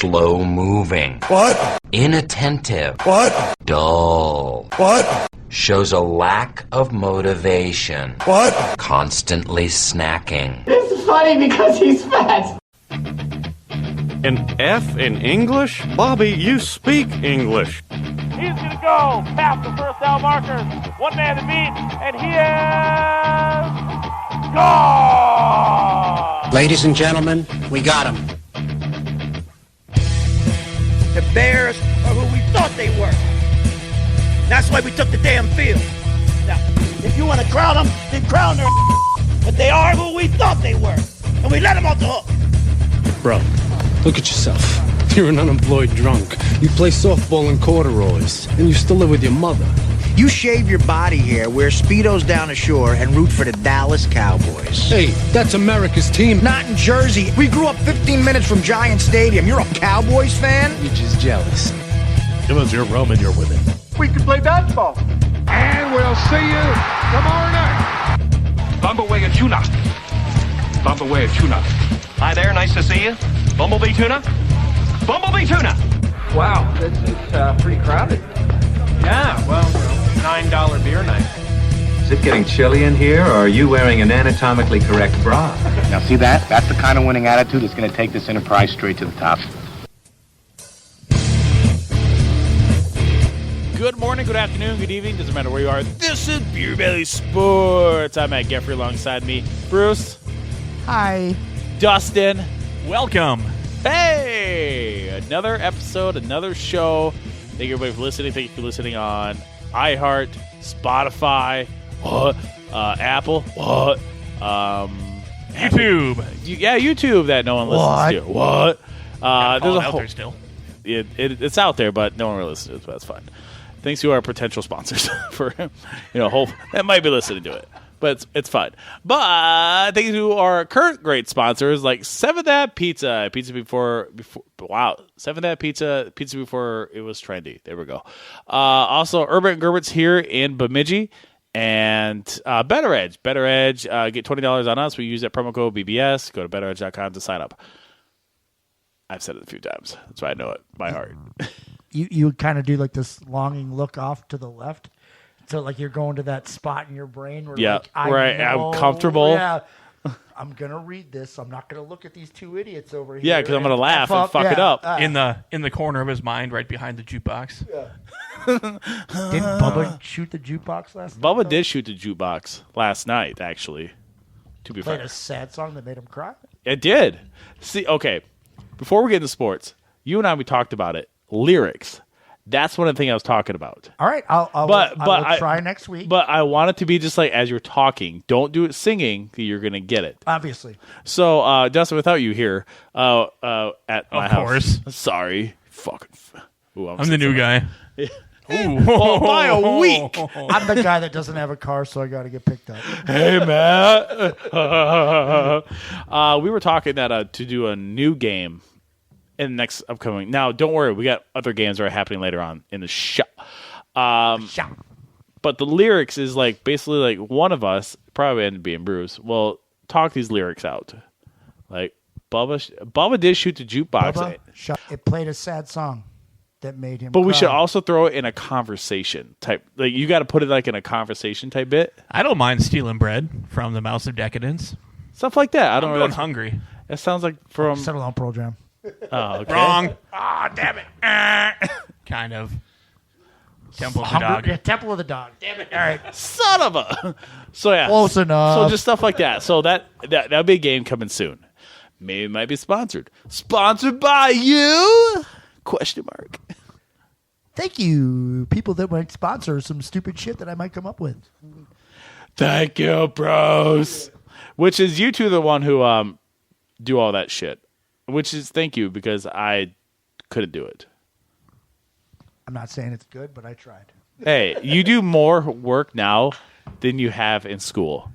Slow moving. What? Inattentive. What? Dull. What? Shows a lack of motivation. What? Constantly snacking. This is funny because he's fat. An F in English? Bobby, you speak English. He's going to go past the first down markers. One man to beat, and he is gone! Ladies and gentlemen, we got him. The Bears are who we thought they were. That's why we took the damn field. Now, if you want to crown them, then crown their but they are who we thought they were. And we let them off the hook. Bro, look at yourself. You're an unemployed drunk. You play softball in corduroys, and you still live with your mother. You shave your body hair, wear Speedos down the shore, and root for the Dallas Cowboys. Hey, that's America's team. Not in Jersey. We grew up 15 minutes from Giant Stadium. You're a Cowboys fan? You're just jealous. Give us your rum and you're with it. We can play dodgeball. And we'll see you tomorrow night. Bumbleway tuna. Bumbleway tuna. Hi there, nice to see you. Bumblebee tuna. Bumblebee tuna. Wow, it's pretty crowded. Yeah, well, $9 beer night. Is it getting chilly in here, or are you wearing an anatomically correct bra? Now see that? That's the kind of winning attitude that's going to take this enterprise straight to the top. Good morning, good afternoon, good evening, doesn't matter where you are. This is Beer Belly Sports. I'm Matt Geffrey, alongside me, Bruce. Hi. Dustin. Welcome. Hey! Another episode, another show. Thank you everybody for listening. Thank you for listening on iHeart, Spotify, Apple, YouTube. YouTube that no one listens to. What? There's a whole. There still. It's out there, but no one really listens to it, so that's fine. Thanks to our potential sponsors for, hope that might be listening to it. But it's fine. But thank you to our current great sponsors like 7th Ave Pizza. Pizza before 7th Ave Pizza before it was trendy. There we go. Also, Erbs and Gerbs here in Bemidji. And BettorEdge. BettorEdge, get $20 on us. We use that promo code BBS. Go to BettorEdge.com to sign up. I've said it a few times. That's why I know it by heart. You kind of do like this longing look off to the left. So like you're going to that spot in your brain where I'm comfortable. Yeah, I'm going to read this. I'm not going to look at these two idiots over here. Yeah, because I'm going to laugh and fuck it up. In the corner of his mind, right behind the jukebox. Yeah. Didn't Bubba shoot the jukebox last night? Bubba did shoot the jukebox last night, actually. To be fair. Played a sad song that made him cry? It did. See, okay, before we get into sports, you and I, we talked about it. Lyrics. That's one of the things I was talking about. All right, I will try next week. But I want it to be just like as you're talking. Don't do it singing. You're going to get it. Obviously. So, Dustin, without you here at my house. Of course. Sorry. Fucking. I'm the new guy. Well, by a week. I'm the guy that doesn't have a car, so I got to get picked up. Hey, Matt. We were talking that to do a new game in the next upcoming. Now, don't worry. We got other games that are happening later on in the show. But the lyrics is like basically like one of us, probably ended up being Bruce, will talk these lyrics out. Like Bubba did shoot the jukebox. It played a sad song that made him But cry. we should also throw it in a conversation type. Like you got to put it like in a conversation type bit. I don't mind stealing bread from the Mouth of Decadence. Stuff like that. I'm going hungry. That sounds like from Settle on Pearl Jam. Oh, okay. Wrong. Ah, damn it. Kind of. Temple of the Dog. Yeah, Temple of the Dog. Damn it. All right. Son of a. So yeah. Close enough. So just stuff like that. So that'll be a game coming soon. Maybe it might be sponsored. Sponsored by you? ? Thank you, people that might sponsor some stupid shit that I might come up with. Thank you, bros. Which is you two the one who do all that shit. Which is thank you because I couldn't do it. I'm not saying it's good, but I tried. Hey, you do more work now than you have in school.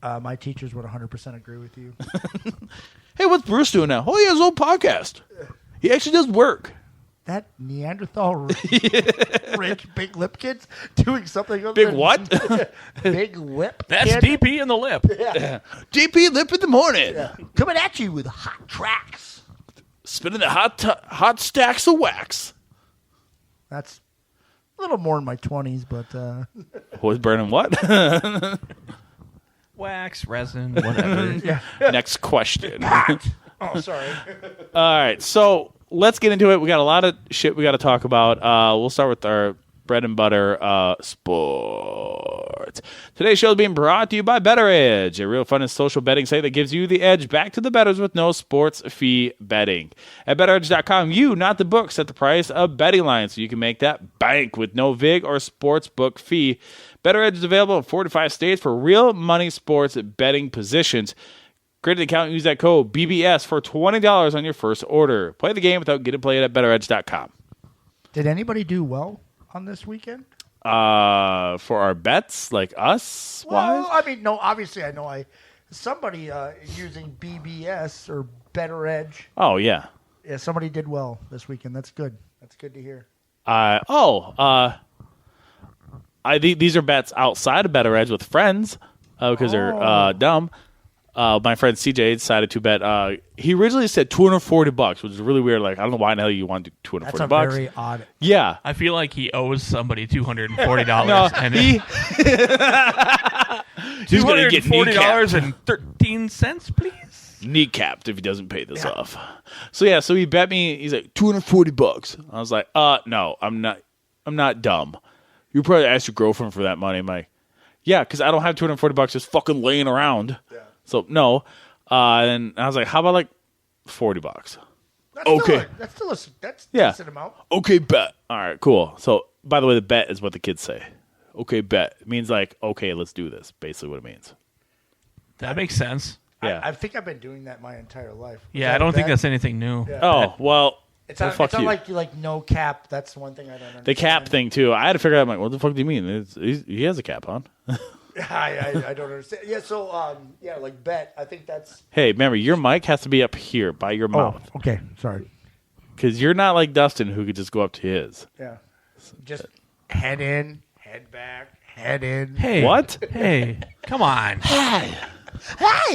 My teachers would 100% agree with you. Hey, what's Bruce doing now? Oh, he has his own podcast. He actually does work. That Neanderthal rich big lip kid's doing something other big than what? Big lip. That's kid. DP in the lip. Yeah. DP lip in the morning. Yeah. Coming at you with hot tracks. spinning the hot stacks of wax. That's a little more in my 20s, but... Was burning what? Wax, resin, whatever. Yeah. Next question. Oh, sorry. All right, so let's get into it. We got a lot of shit we got to talk about. We'll start with our bread and butter sports. Today's show is being brought to you by BettorEdge, a real fun and social betting site that gives you the edge back to the bettors with no sports fee betting. At BettorEdge.com, you, not the book, set the price of betting lines so you can make that bank with no VIG or sports book fee. BettorEdge is available in 45 states for real money sports betting positions. Create an account and use that code BBS for $20 on your first order. Play the game without getting played at BettorEdge.com. Did anybody do well on this weekend? For our bets, like us? Well, I mean, no, obviously I know somebody using BBS or BettorEdge. Oh, yeah. Yeah, somebody did well this weekend. That's good. That's good to hear. These are bets outside of BettorEdge with friends because they're dumb. My friend CJ decided to bet. He originally said $240, which is really weird. Like, I don't know why in the hell you want to do $240. That's a very odd. Yeah, I feel like he owes somebody $240. No, and he's going to get $240.13, please. Kneecapped if he doesn't pay this off. So he bet me. He's like $240. I was like, no, I'm not dumb. You probably asked your girlfriend for that money. I'm like, yeah, because I don't have $240 just fucking laying around. Yeah. So no, and I was like, "How about like $40?" That's okay, that's still a decent amount. Okay, bet. All right, cool. So by the way, the bet is what the kids say. Okay, bet. It means like, okay, let's do this. Basically, what it means. That makes sense. Yeah, I think I've been doing that my entire life. Yeah, I don't think that's anything new. Yeah. Oh well. It's not like no cap. That's the one thing I don't understand. The cap thing too. I had to figure out. I'm like, what the fuck do you mean? He has a cap on. I don't understand. Yeah, so like bet. I think that's. Hey, remember your mic has to be up here by your mouth. Okay, sorry. Because you're not like Dustin, who could just go up to his. Yeah, just head in, head back, head in. Hey, what? Hey, come on. Hey,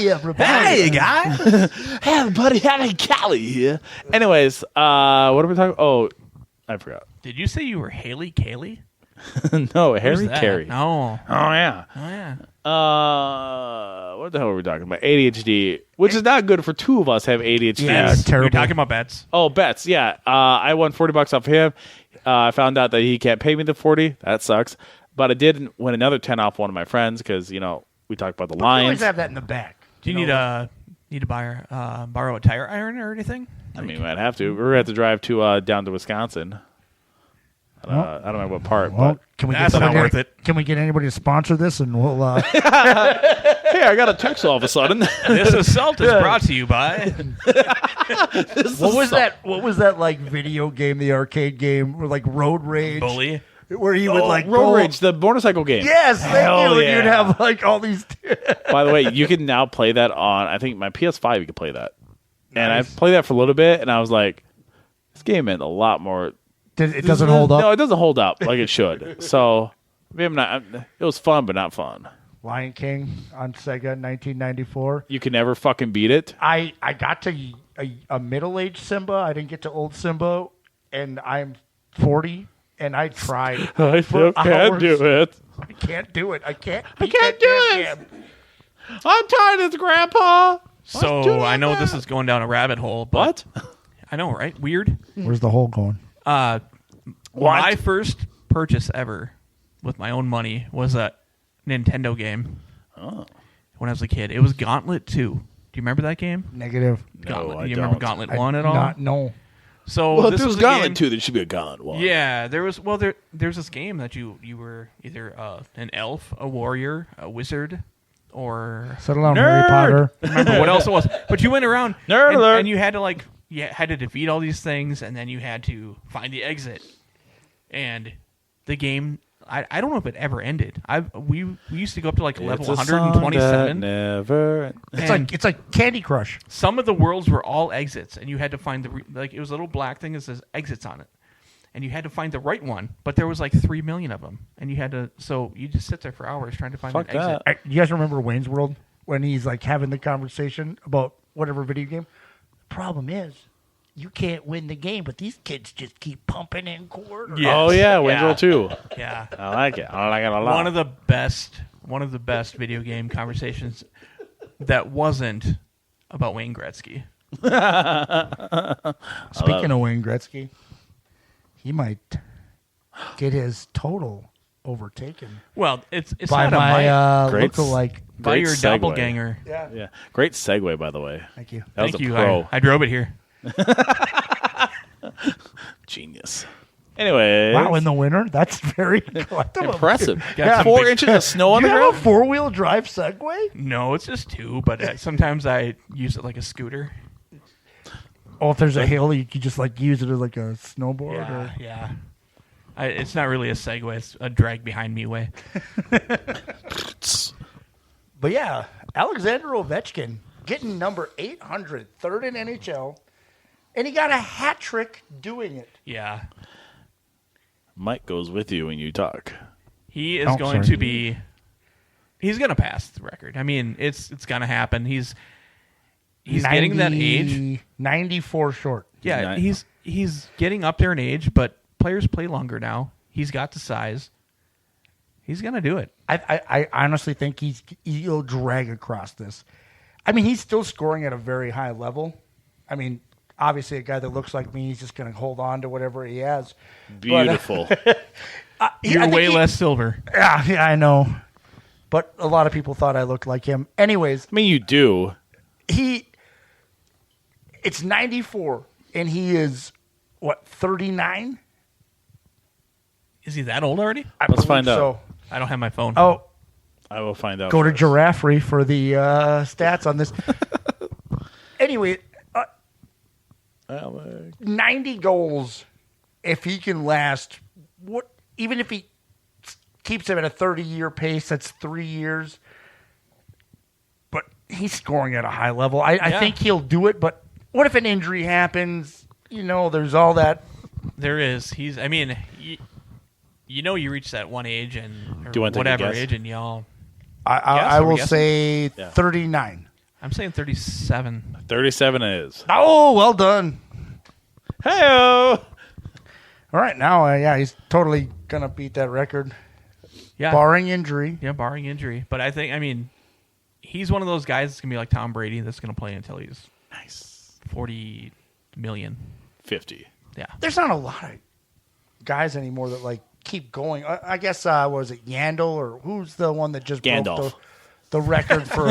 everybody. Hey, guys. Hey, everybody. Having Callie here. Anyways, what are we talking? Oh, I forgot. Did you say you were Haley Kaylee? No, Harry Carey. No. Oh, yeah. Oh, yeah. What the hell are we talking about? ADHD, which is not good for two of us have ADHD. Yeah, terrible. You're talking about bets. Oh, bets. Yeah. I won $40 off him. I found out that he can't pay me the $40. That sucks. But I did win another 10 off one of my friends because, we talked about the Lions. You always have that in the back. Do you need to borrow a tire iron or anything? I mean, we might have to. We're going to have to drive to down to Wisconsin. I don't know what part, but that's not worth it. Can we get anybody to sponsor this, and we'll? Hey, I got a text all of a sudden. This assault is brought to you by. What was that like video game, the arcade game, or like Road Rage? Bully. Where you would like Road Rage, the motorcycle game. Yes, Hell thank you. yeah. You'd have like all these. By the way, you can now play that on. I think my PS5. You can play that, Nice. and I played that for a little bit, and I was like, this game meant a lot more. It doesn't hold up. No, it doesn't hold up like it should. So maybe it was fun, but not fun. Lion King on Sega, 1994. You can never fucking beat it. I got to a middle-aged Simba. I didn't get to old Simba, and I'm 40, and I tried. I still can't do it. I can't do it. I can't do it. I'm tired of this, Grandpa. So I know this is going down a rabbit hole, but what? I know, right? Weird. Where's the hole going? My first purchase ever with my own money was a Nintendo game. Oh. When I was a kid. It was Gauntlet 2. Do you remember that game? Negative. Gauntlet. No, I you don't. remember Gauntlet 1 at all? No. So well, if this there was was Gauntlet 2, there should be a Gauntlet 1. Yeah, there was. Well, there's this game that you were either an elf, a warrior, a wizard, or settle down, Harry Potter. Remember what else it was? But you went around Nerd alert. And you had to defeat all these things, and then you had to find the exit. And the game, I don't know if it ever ended. We used to go up to like level 127. Never. It's like Candy Crush. Some of the worlds were all exits, and you had to find it was a little black thing that says exits on it, and you had to find the right one. But there was like 3 million of them, and so you just sit there for hours trying to find an exit. You guys remember Wayne's World when he's like having the conversation about whatever video game? The problem is, you can't win the game, but these kids just keep pumping in quarters. Yes. Oh, yeah, Wayne's World 2. Yeah. I like it. I like it a lot. One of the best video game conversations that wasn't about Wayne Gretzky. Speaking of Wayne Gretzky, he might get his total overtaken. Well, it's by not my great, lookalike. By your segue. doppelganger. Yeah. Great segue, by the way. Thank you. That was Thank a you. pro. I drove it here. Genius. Anyway. Wow, in the winter? That's very impressive. Got 4 inches of snow on Do the you ground? have a 4-wheel drive Segway? No, it's just 2, but sometimes I use it like a scooter. Oh, if there's a hill, you can just like use it as like a snowboard? Yeah, or? yeah. It's not really a Segway. It's a drag behind me way. But yeah, Alexander Ovechkin getting number 800, third in NHL, and he got a hat trick doing it. Yeah. Mike goes with you when you talk. He is going to be... He's going to pass the record. I mean, it's going to happen. He's 90, getting that age. 94 short. Yeah, he's getting up there in age, but players play longer now. He's got the size. He's going to do it. I honestly think he'll drag across this. I mean, he's still scoring at a very high level. I mean, obviously, a guy that looks like me, he's just going to hold on to whatever he has. Beautiful. But, You're way less silver. Yeah, I know. But a lot of people thought I looked like him. Anyways. I mean, you do. It's 94, and he is, 39? Is he that old already? Let's find out. So. I don't have my phone. Oh. I will find out. Go to Giraffery for the stats on this. Anyway, 90 goals, if he can last, even if he keeps him at a 30-year pace, that's 3 years. But he's scoring at a high level. I think he'll do it, but what if an injury happens? There's all that. There is. I mean, you reach that one age and whatever age, and y'all. I will say 39. I'm saying 37. 37 it is. Oh, well done. Hey-o! All right, now, he's totally going to beat that record. Yeah. Barring injury. Yeah, barring injury. But I think, he's one of those guys that's going to be like Tom Brady that's going to play until he's 40 million. 50. Yeah. There's not a lot of guys anymore that, keep going. I guess, was it Yandel, or who's the one that just broke the record for...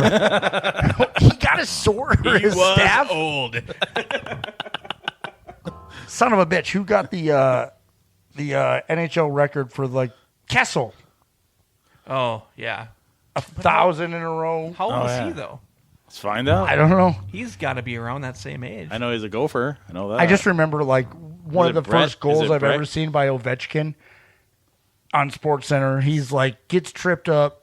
He got a sword. He was staff. old. Son of a bitch. Who got the NHL record for, Kessel? Oh, yeah. 1,000 in a row. How old is he, though? Let's find out. I don't know. He's got to be around that same age. I know he's a gopher. I know that. I just remember, one of the first goals I've ever seen by Ovechkin on SportsCenter. He's, gets tripped up.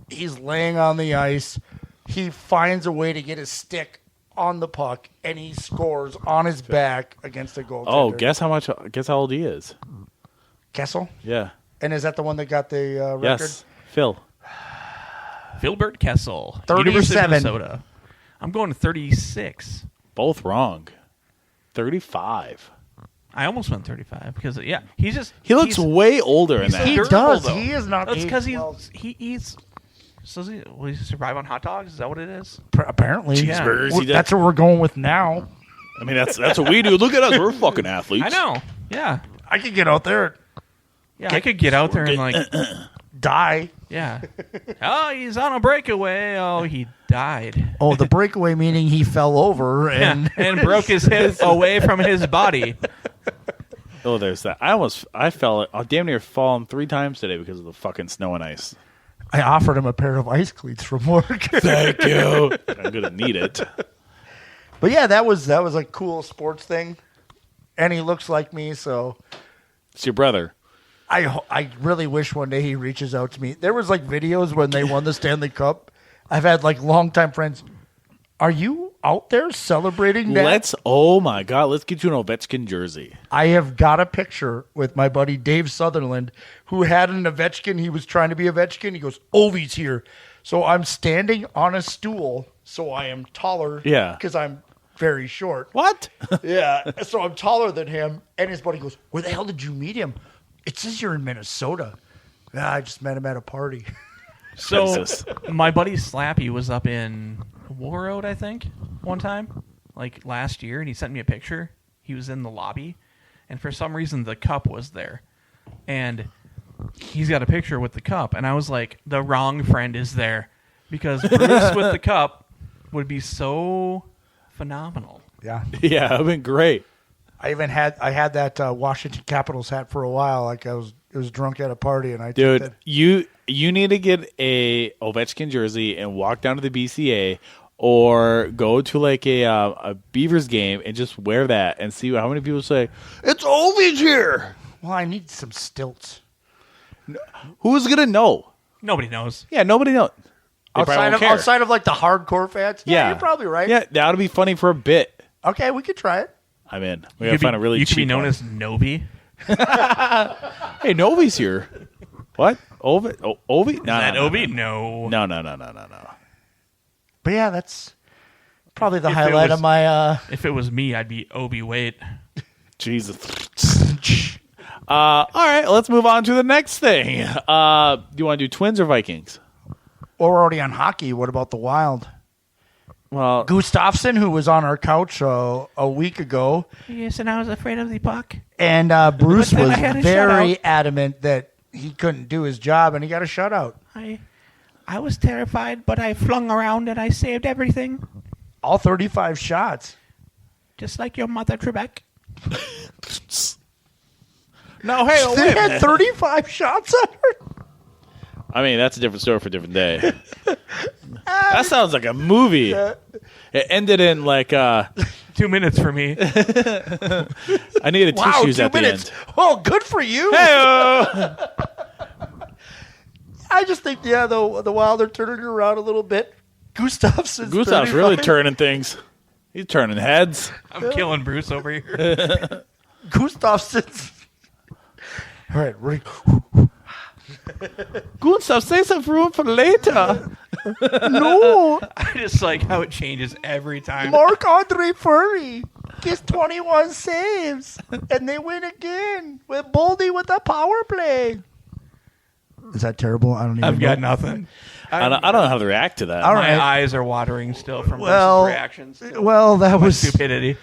He's laying on the ice. He finds a way to get his stick on the puck, and he scores on his back against the goaltender. Oh, guess how old he is. Kessel? Yeah. And is that the one that got the record? Yes. Phil. Filbert Kessel. 37. University of Minnesota. I'm going to 36. Both wrong. 35. I almost went 35 because he looks way older in that. He does. He is not. That's because he eats. So will he survive on hot dogs? Is that what it is? Apparently, cheeseburgers. Yeah. That's what we're going with now. I mean, that's what we do. Look at us. We're fucking athletes. I know. Yeah, I could get out there. Yeah, I could get out there and die. Yeah. Oh, he's on a breakaway. Oh, he died. Oh, the breakaway meaning he fell over and broke his head away from his body. Oh, there's that. I fell. I damn near fallen 3 times today because of the fucking snow and ice. I offered him a pair of ice cleats from work. Thank you. I'm gonna need it. But yeah, that was a cool sports thing, and he looks like me, so it's your brother. I really wish one day he reaches out to me. There was videos when they won the Stanley Cup. I've had longtime friends. Are you out there celebrating that? Oh my God, let's get you an Ovechkin jersey. I have got a picture with my buddy Dave Sutherland, who had an Ovechkin. He was trying to be Ovechkin. He goes, Ovi's here. So I'm standing on a stool, so I am taller. Yeah. Because I'm very short. What? Yeah. So I'm taller than him. And his buddy goes, where the hell did you meet him? It says you're in Minnesota. Yeah, I just met him at a party. So my buddy Slappy was up in Warroad, I think, one time, like last year, and he sent me a picture. He was in the lobby, and for some reason the cup was there. And he's got a picture with the cup, and I was like, the wrong friend is there. Because Bruce with the cup would be so phenomenal. Yeah. Yeah, it would have been great. I had that Washington Capitals hat for a while. Like I was drunk at a party, and I Dude, took that. you need to get a Ovechkin jersey and walk down to the BCA or go to like a Beavers game and just wear that and see how many people say, it's Ovi's here. Well, I need some stilts. Who's going to know? Nobody knows. Yeah, nobody knows. Outside of like the hardcore fans? Yeah, you're probably right. Yeah, that would be funny for a bit. Okay, we could try it. I'm in. We got to find a really cheap You could be known one. as Novi. Hey, Novi's here. What? Ovi? Ovi? No, Is that no, Ovi? No. No. But yeah, that's probably the If it highlight was- of my... If it was me, I'd be Obi Wait. Jesus. All right, let's move on to the next thing. Do you want to do Twins or Vikings? Well, we're already on hockey. What about the Wild? Well, Gustafsson, who was on our couch a week ago, Yes, and I was afraid of the puck. and Bruce But then was I had a very shutout. adamant that he couldn't do his job, and he got a shutout. I was terrified, but I flung around and I saved everything. All 35 shots. Just like your mother, Trebek. No, hey, They wait a had minute. 35 shots on her. I mean, that's a different story for a different day. That sounds like a movie. It ended in like 2 minutes for me. I needed Wow, tissues 2 at the minutes. end. Oh, good for you. Hey, I just think, the Wild are turning around a little bit. Gustafsson's Gustav's really 35. turning things. He's turning heads. I'm killing Bruce over here. Gustafsson's... All right, ready? Gustav, save some room for later. No. I just like how it changes every time. Marc-Andre Fleury gets 21 saves, and they win again with Boldy with a power play. Is that terrible? I don't even I've know. got nothing. I don't know how to react to that. All My right. eyes are watering still from Well, Bruce's reactions. well, that My was... stupidity.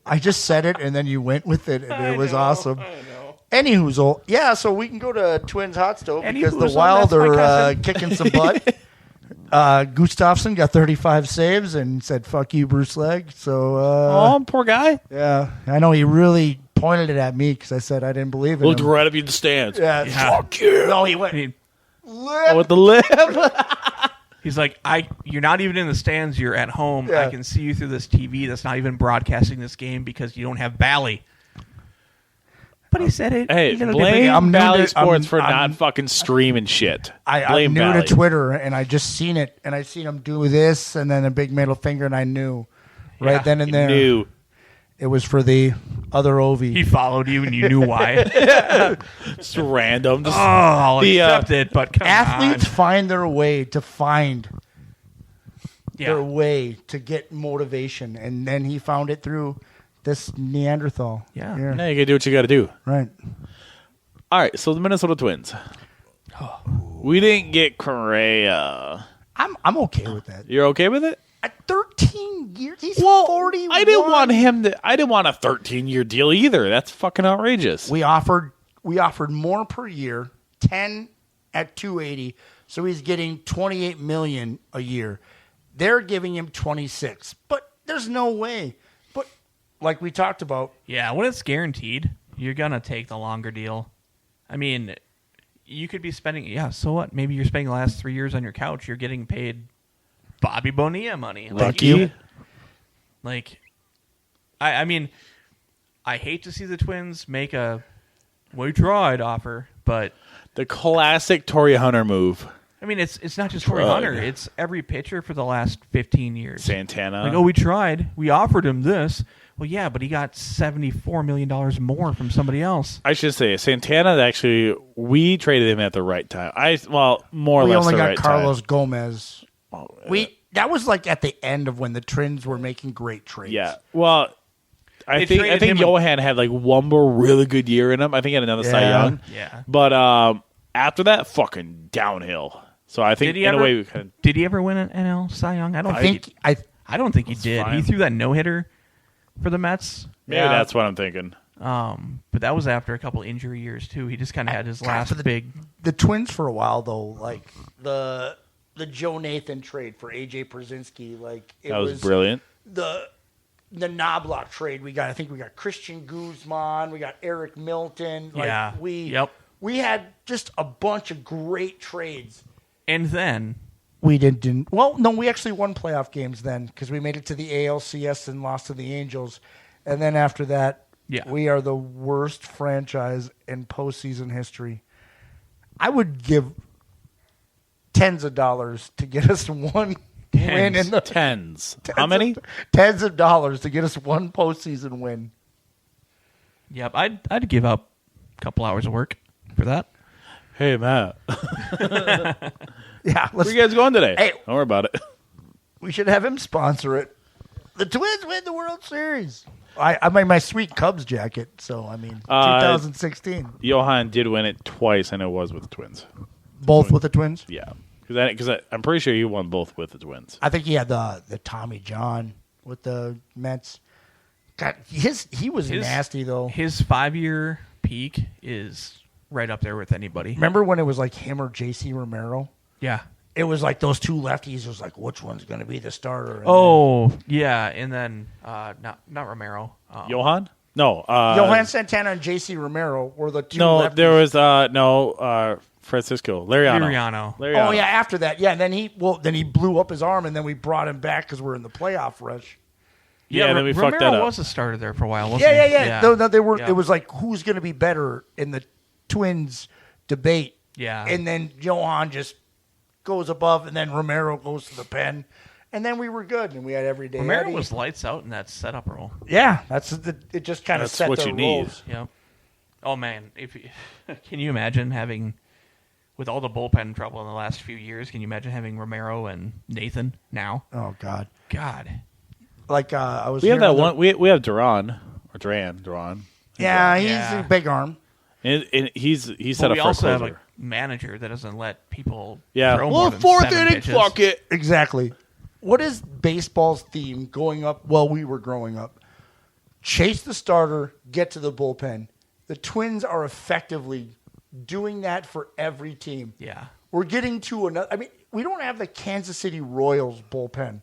I just said it, and then you went with it, and I it was know, awesome. I know. Anyhoozle. Yeah, so we can go to Twins Hot Stove because the Anyhoozle, Wild that's my are cousin. kicking some butt. Gustafsson got 35 saves and said, fuck you, Bruce Legg. So, Oh, poor guy. yeah, I know he really pointed it at me because I said I didn't believe in Looked him. right up in the stands. Yeah, Fuck you. No, he went. Oh, with the lip. He's like, you're not even in the stands. You're at home. Yeah. I can see you through this TV that's not even broadcasting this game because you don't have Bally. But he said it. Hey, he did a blame different- I'm new Valley to- Sports I'm- for I'm- not fucking streaming shit. I'm Blame new Valley. to Twitter, and I just seen it, and I seen him do this, and then a big middle finger, and I knew right Yeah, then and there New. it was for the other Ovi. He followed you and you knew why. Just random. Just, I'll The, accept it, but come Athletes on. find their way to find their Yeah. way to get motivation, and then he found it through this Neanderthal. Yeah. Here. now you gotta do what you gotta do. Right. All right, so the Minnesota Twins. We didn't get Correa. I'm okay with that. You're okay with it? At 13 years, he's Well, 41. I didn't want him to. I didn't want a 13-year deal either. That's fucking outrageous. We offered more per year, 10 at 280, so he's getting 28 million a year. They're giving him 26, but there's no way. But like we talked about, Yeah, when it's guaranteed, you're going to take the longer deal. I mean, you could be spending, so what? Maybe you're spending the last 3 years on your couch. You're getting paid Bobby Bonilla money. Lucky. I mean, I hate to see the Twins make a we tried offer, but The classic Torrey Hunter move. I mean, it's not just Torrey Hunter. It's every pitcher for the last 15 years. Santana. Like, we tried. We offered him this. Well, yeah, but he got $74 million more from somebody else. I should say Santana. Actually, we traded him at the right time. More or we less only the got right Carlos time. Gomez. that was like at the end of when the Twins were making great trades. Yeah. Well, I They think traded him Johan had like one more really good year in him. I think he had another Cy Young. Yeah. But after that, fucking downhill. So I think in a way we kind Did he ever win an NL Cy Young? I don't think he did. fine. He threw that no-hitter for the Mets. maybe that's what I'm thinking. But that was after a couple injury years too. He just kind of had his last big. The Twins for a while though, like the Joe Nathan trade for AJ Pierzynski, like it That was brilliant. The Knobloch trade we got. I think we got Christian Guzman, we got Eric Milton. Like we had just a bunch of great trades. And then we didn't. Well, no, we actually won playoff games then because we made it to the ALCS and lost to the Angels. And then after that, we are the worst franchise in postseason history. I would give tens of dollars to get us one win in the tens. How many? Tens of dollars to get us one postseason win. Yep, I'd give up a couple hours of work for that. Hey, Matt. Yeah, where you guys going today? Hey, don't worry about it. We should have him sponsor it. The Twins win the World Series. I made my sweet Cubs jacket, so I mean, 2016. Johan did win it twice, and it was with the Twins. Both with the Twins? Yeah, because I'm pretty sure he won both with the Twins. I think he had the Tommy John with the Mets. God, he was nasty though. His 5-year peak is right up there with anybody. Remember when it was like him or JC Romero? Yeah. It was like those two lefties. It was like, which one's going to be the starter? And then not Romero. Johan? No. Johan Santana and JC Romero were the two lefties. There was Francisco. Liriano. Oh, yeah, after that. Yeah, and then he blew up his arm, and then we brought him back because we're in the playoff rush. Yeah, and then we fucked that up. Romero was a starter there for a while, wasn't he? Yeah. No, they were. It was like, who's going to be better in the Twins debate? Yeah. And then Johan just goes above, and then Romero goes to the pen, and then we were good, and we had every day. Romero was lights out in that setup role. Yeah, it just kind of set what their you need. roles. Yep. Oh man, can you imagine having, with all the bullpen trouble in the last few years, can you imagine having Romero and Nathan now? Oh God. Like I was. We have that one. We have Duran. Yeah, he's a big arm. And he's set up we for also a have closer. a manager that doesn't let people. Yeah. throw Well, more than fourth 7 inning, pitches. fuck it. Exactly. What is baseball's theme going up? Well, we were growing up. Chase the starter, get to the bullpen. The Twins are effectively doing that for every team. Yeah. We're getting to another. I mean, we don't have the Kansas City Royals bullpen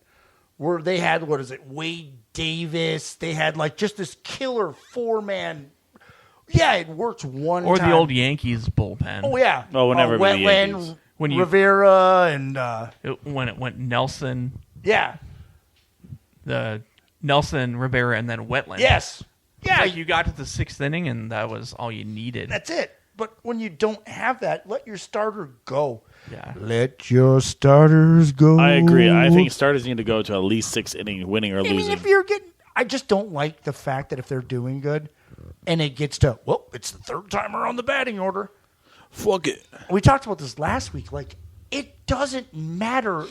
where they had, Wade Davis. They had like just this killer 4-man. Yeah, it works one Or time. the old Yankees bullpen. Oh, yeah. Oh, whenever the Yankees. Wetland, Rivera, and... when it went Nelson. Yeah. The Nelson, Rivera, and then Wetland. Yes. Yeah. It's like you got to the 6th inning, and that was all you needed. That's it. But when you don't have that, let your starter go. Yeah. Let your starters go. I agree. I think starters need to go to at least 6 innings, winning or losing. I mean, if you're getting... I just don't like the fact that if they're doing good and it gets to, it's the 3rd timer on the batting order. Fuck it. We talked about this last week. Like, it doesn't matter.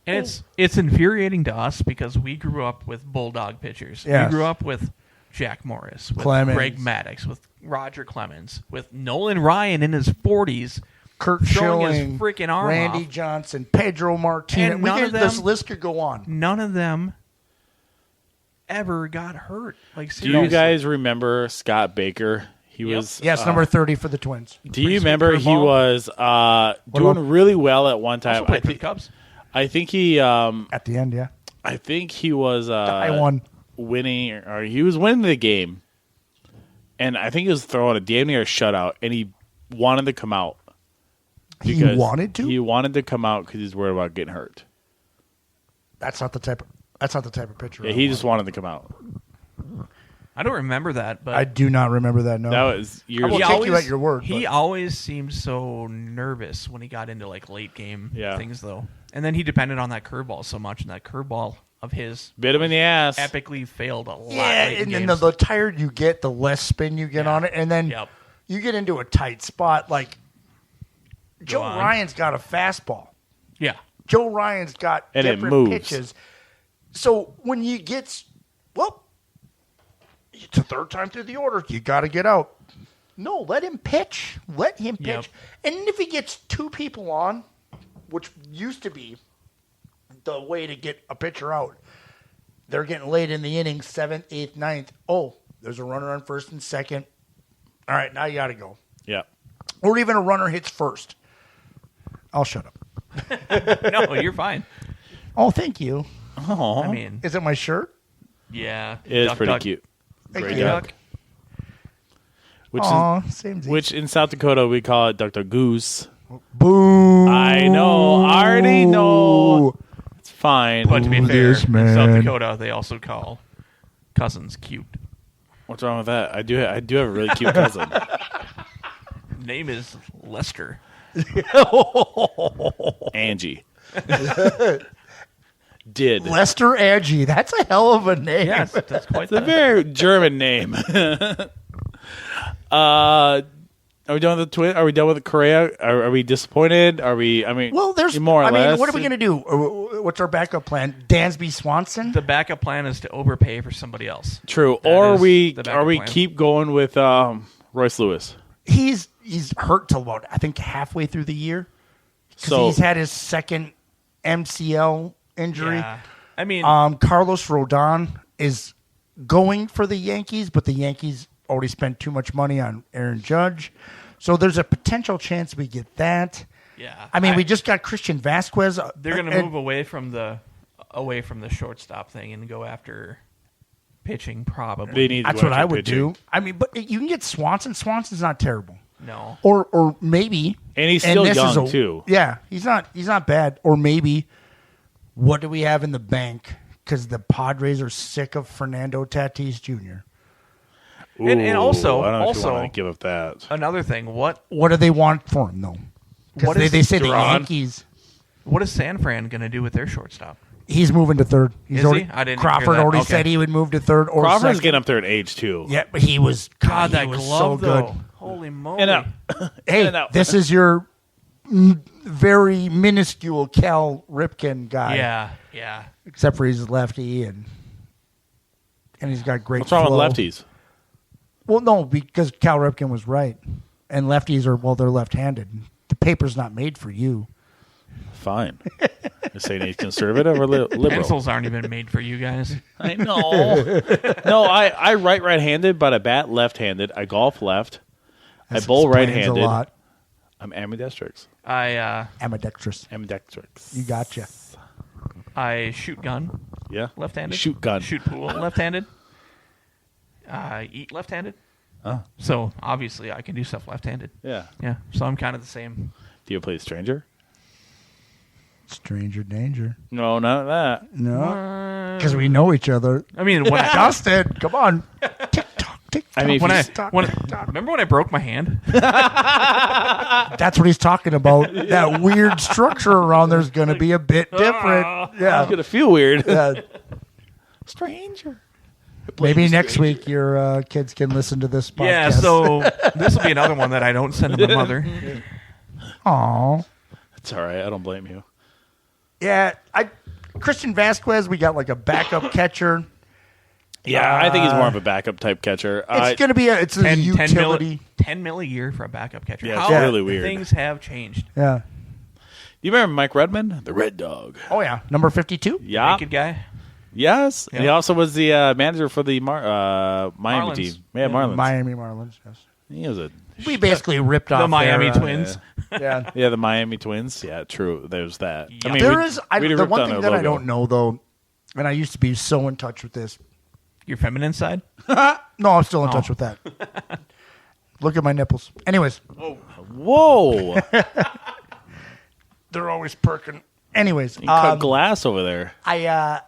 And it's infuriating to us because we grew up with bulldog pitchers. Yes. We grew up with Jack Morris, with Clemens. Greg Maddux, with Roger Clemens, with Nolan Ryan in his 40s, Kurt throwing Schilling, his freaking arm Randy off. Johnson, Pedro Martinez. And none of them, this list could go on. None of them ever got hurt. Like, Do seriously. you guys remember Scott Baker? He was number 30 for the Twins. Do you remember he was doing really well at one time? Also played for the Cubs. I think he at the end, yeah. I think he was I won. winning, or he was winning the game, and I think he was throwing a damn near shutout, and he wanted to come out. He wanted to. He wanted to come out because he's worried about getting hurt. That's not the type of pitcher. Yeah, he just wanted to come out. I don't remember that, but I do not remember that. No, that was years. I will take you at your word. He always seemed so nervous when he got into like late game things, though. And then he depended on that curveball so much, and that curveball of his bit him in the ass. Epically failed a lot. Yeah, and then the tighter you get, the less spin you get on it, and then you get into a tight spot. Like Joe Ryan's got a fastball. Yeah, Joe Ryan's got And it different moves. pitches. So when you get, it's the third time through the order. You got to get out. No, let him pitch. Let him pitch. Yep. And if he gets two people on, which used to be the way to get a pitcher out, they're getting late in the inning, 7th, 8th, 9th. Oh, there's a runner on first and second. All right, now you got to go. Yeah. Or even a runner hits first. I'll shut up. No, you're fine. Oh, thank you. Oh, I mean, Is it my shirt? yeah. it is Duck, pretty duck. cute. Thank Great you. duck. Same thing. Which in South Dakota we call it Dr. Goose. Boo. I know. I already know. It's fine. But to be fair, this in man. South Dakota, they also call cousins cute. What's wrong with that? I do have a really cute cousin. Name is Lester. Angie. Did. Lester Agee. That's a hell of a name. Yes, that's quite It's a very German name. Are we done with the twin? Are we done with the Korea? Are we disappointed? Are we? I mean, Well, there's more or I less. mean, what are we going to do? What's our backup plan? Dansby Swanson? The backup plan is to overpay for somebody else. True. That Or is we the backup are we plan. keep going with Royce Lewis? He's hurt till about, I think, halfway through the year. Because So he's had his second MCL injury. Yeah. I mean, Carlos Rodon is going for the Yankees, but the Yankees already spent too much money on Aaron Judge. So there's a potential chance we get that. yeah. I mean, we just got Christian Vasquez. They're going to move away from the shortstop thing and go after pitching, probably. they need. to That's go what I after would pitching. do. I mean, but you can get Swanson. Swanson's not terrible. No. Or maybe, And he's still this is young, too. Yeah, he's not bad. Or maybe, what do we have in the bank? Because the Padres are sick of Fernando Tatis Jr. And also, I don't know if you want to give up that. Another thing, what do they want for him though? Because they say the Duran? Yankees. What is San Fran going to do with their shortstop? He's moving to third. He's Is already, he? I didn't Crawford hear that. already Okay. said he would move to third or Crawford's second. getting up there in age too. Yeah, but he was God, he that was glove so good. though. Holy moly! And out. Hey, And out. this is your very minuscule Cal Ripken guy. Yeah. Except for he's lefty and he's got great What's wrong flow. with lefties? Well, no, because Cal Ripken was right. And lefties they're left-handed. The paper's not made for you. Fine. You're saying he's conservative or liberal? Pencils aren't even made for you guys. I know. No, I write right-handed, but I bat left-handed. I golf left. That I bowl explains right-handed. a lot. I'm ambidextrous. Ambidextrous. Ambidextrous. You gotcha. I shoot gun. Yeah. Left-handed. Shoot gun. Shoot pool. Left-handed. Eat left-handed. Oh. So obviously I can do stuff left-handed. Yeah. Yeah. So I'm kind of the same. Do you play Stranger? Stranger danger. No, not that. No. Because we know each other. I mean, when Dustin, come on. Tick-tock, tick-tock. I mean, remember when I broke my hand? That's what he's talking about. That weird structure around there's going to be a bit different. Yeah. It's going to feel weird. Stranger. Maybe next week your kids can listen to this podcast. Yeah, so this will be another one that I don't send to my mother. Aw. It's all right. I don't blame you. Yeah, Christian Vasquez, we got like a backup catcher. Yeah, I think he's more of a backup type catcher. It's going to be a utility. 10 mil a year for a backup catcher. Yeah, it's really weird. Things have changed. Yeah. You remember Mike Redmond? The Red Dog. Oh, yeah. Number 52? Yeah. Naked guy. Yes. Yeah. And he also was the manager for the Miami Marlins. team. Yeah, Marlins. Miami Marlins, yes. He was a... We basically ripped off The Miami their, Twins. Yeah. Yeah, the Miami Twins. Yeah, true. There's that. Yeah. I mean, There we- is we'd have the ripped one on thing their that I logo. don't know, though, and I used to be so in touch with this. Your feminine side? No, I'm still in touch with that. Look at my nipples. Anyways. Whoa. They're always perking. Anyways. You cut glass over there. I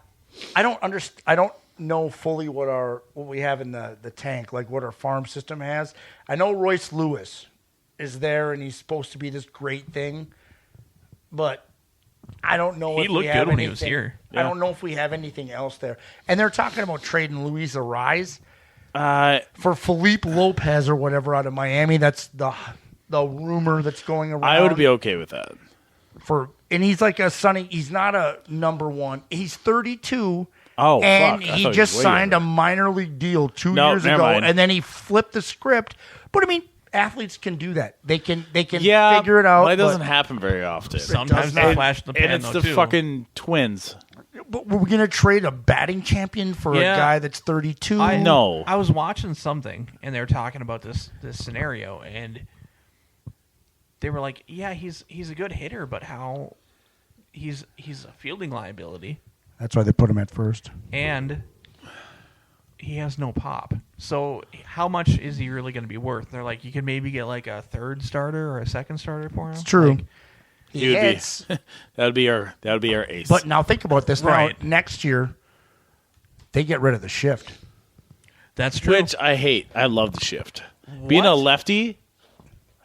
don't understand. I don't know fully what we have in the tank, like what our farm system has. I know Royce Lewis is there, and he's supposed to be this great thing, but I don't know He if looked we have good when he was anything- here. I don't know if we have anything else there. And they're talking about trading Luis Ariz for Felipe Lopez or whatever out of Miami. That's the rumor that's going around. I would be okay with that. For And he's like a Sonny. He's not a number one. He's 32. Oh, and fuck. I he thought just he was way signed younger. a minor league deal 2 No, years never ago, mind. and then he flipped the script. But I mean, athletes can do that. They can Yeah, figure it out. But it doesn't but happen very often. Sometimes they flash the pan, and it's though, the too. fucking Twins. But we're going to trade a batting champion for a guy that's 32? No. I was watching something, and they were talking about this scenario, and they were like, "Yeah, he's a good hitter, but how he's a fielding liability, That's why they put him at first. and he has no pop. So how much is he really going to be worth?" They're like, "You could maybe get like a third starter or a second starter for him." It's true. Like, He He would hits. be. that would be our ace. But now think about this. Right. Now, next year, they get rid of the shift. that's true. Which I hate. I love the shift. Being a lefty,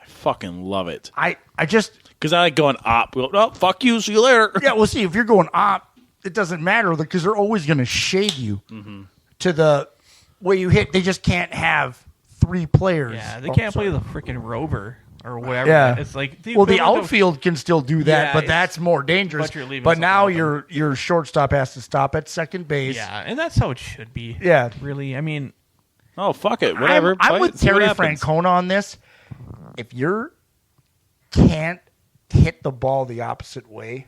I fucking love it. I just... Because I like going op. Oh, fuck you. See you later. Yeah, well, see, if you're going op, it doesn't matter because they're always going to shade you to the way you hit. They just can't have 3 players. Yeah, they can't play the freaking rover or whatever. Yeah, It's like the equivalent of- outfield can still do that, Yeah, but it's- that's more dangerous. but you're leaving But something now open. your shortstop has to stop at second base. Yeah, and that's how it should be. Yeah. Really. I mean, Oh, fuck it. Whatever. I'm Play with it. See what Terry happens. Francona on this. If you can't hit the ball the opposite way,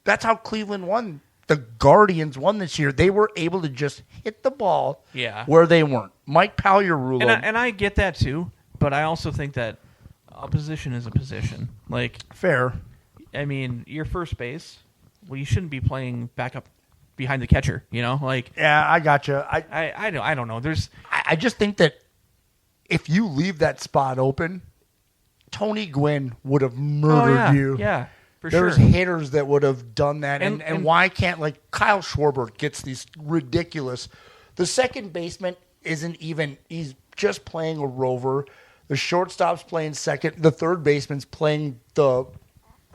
that's how Cleveland won. The Guardians won this year. They were able to just hit the ball where they weren't. Mike Pagliarulo. and I get that too, but I also think that a position is a position. Like, fair. I mean, your first base, well, you shouldn't be playing back up behind the catcher, you know? Like, Yeah, I gotcha. I don't know. There's I just think that if you leave that spot open, Tony Gwynn would have murdered you. Yeah, for There's sure. hitters that would have done that. And And- why can't, like, Kyle Schwarber gets these ridiculous. The second baseman isn't even, he's just playing a rover. The shortstop's playing second. The third baseman's playing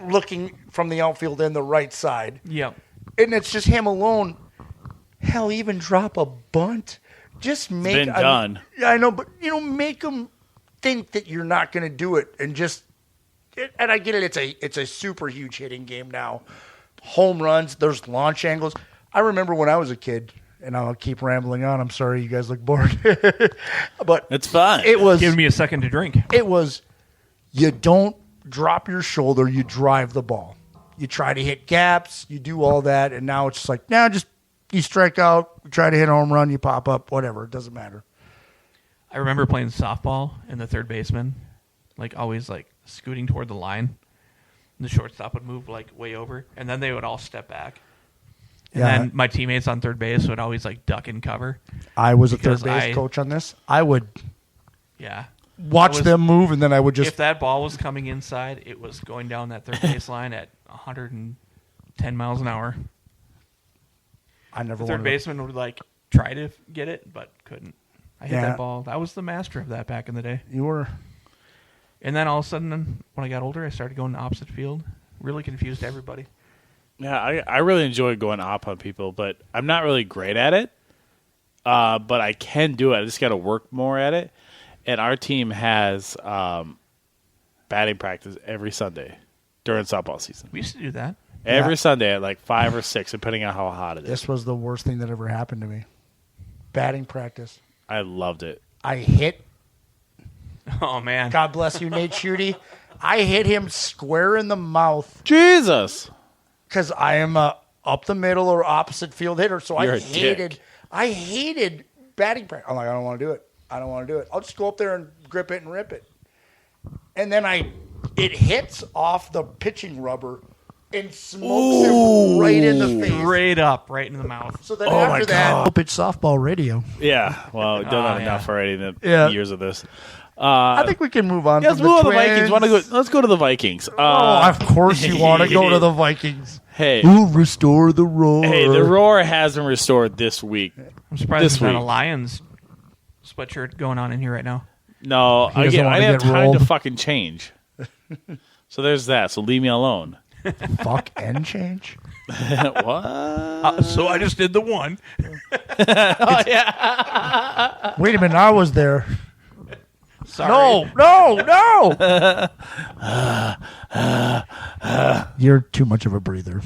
looking from the outfield in the right side. Yep. And it's just him alone. Hell, even drop a bunt. Just make been done. Yeah, I know, but make them think that you're not going to do it, and just. And I get it. It's a super huge hitting game now. Home runs. There's launch angles. I remember when I was a kid, and I'll keep rambling on. I'm sorry, you guys look bored, but It's fine. it was. Give me a second to drink. It was. You don't drop your shoulder. You drive the ball. You try to hit gaps. You do all that, and now it's just like, just you strike out. You try to hit a home run. You pop up. Whatever. It doesn't matter. I remember playing softball, and the third baseman, like, always, like, scooting toward the line. The shortstop would move, like, way over, and then they would all step back. And then my teammates on third base would always, like, duck and cover. I was a Because third base coach on this. I would Yeah. watch them move, and then I would just. If that ball was coming inside, it was going down that third base line at 110 miles an hour. I never. The third wanted baseman would, like, try to get it, but couldn't. I hit Yeah. that ball. I was the master of that back in the day. You were. And then all of a sudden, when I got older, I started going to opposite field. Really confused everybody. Yeah, I really enjoy going op on people, but I'm not really great at it. But I can do it. I just got to work more at it. And our team has batting practice every Sunday during softball season. We used to do that. Every Sunday at like 5 or 6, depending on how hot it is. This was the worst thing that ever happened to me. Batting practice. I loved it. I hit. Oh, man. God bless you, Nate Schutte. I hit him square in the mouth. Jesus. Because I am a up the middle or opposite field hitter. So You're I a hated. dick. I hated batting practice. I'm like, I don't want to do it. I don't want to do it. I'll just go up there and grip it and rip it. And then it hits off the pitching rubber and smokes him right in the face. Straight up, right in the mouth. So then after that, pitch softball radio. Yeah, well, we've done enough already in the Yeah. years of this. I think we can move on. Let's from move on the to the Vikings. Twins. Let's go to the Vikings. Of course you want to go to the Vikings. Hey. Who restore the roar? Hey, the roar has been restored this week. I'm surprised this there's not week. a Lions sweatshirt going on in here right now. No, He doesn't I wanna didn't have get time to rolled. fucking change. So there's that. So leave me alone. Fuck and change. What? So I just did the one. Oh, yeah. Wait a minute, I was there. Sorry. No. You're too much of a breather.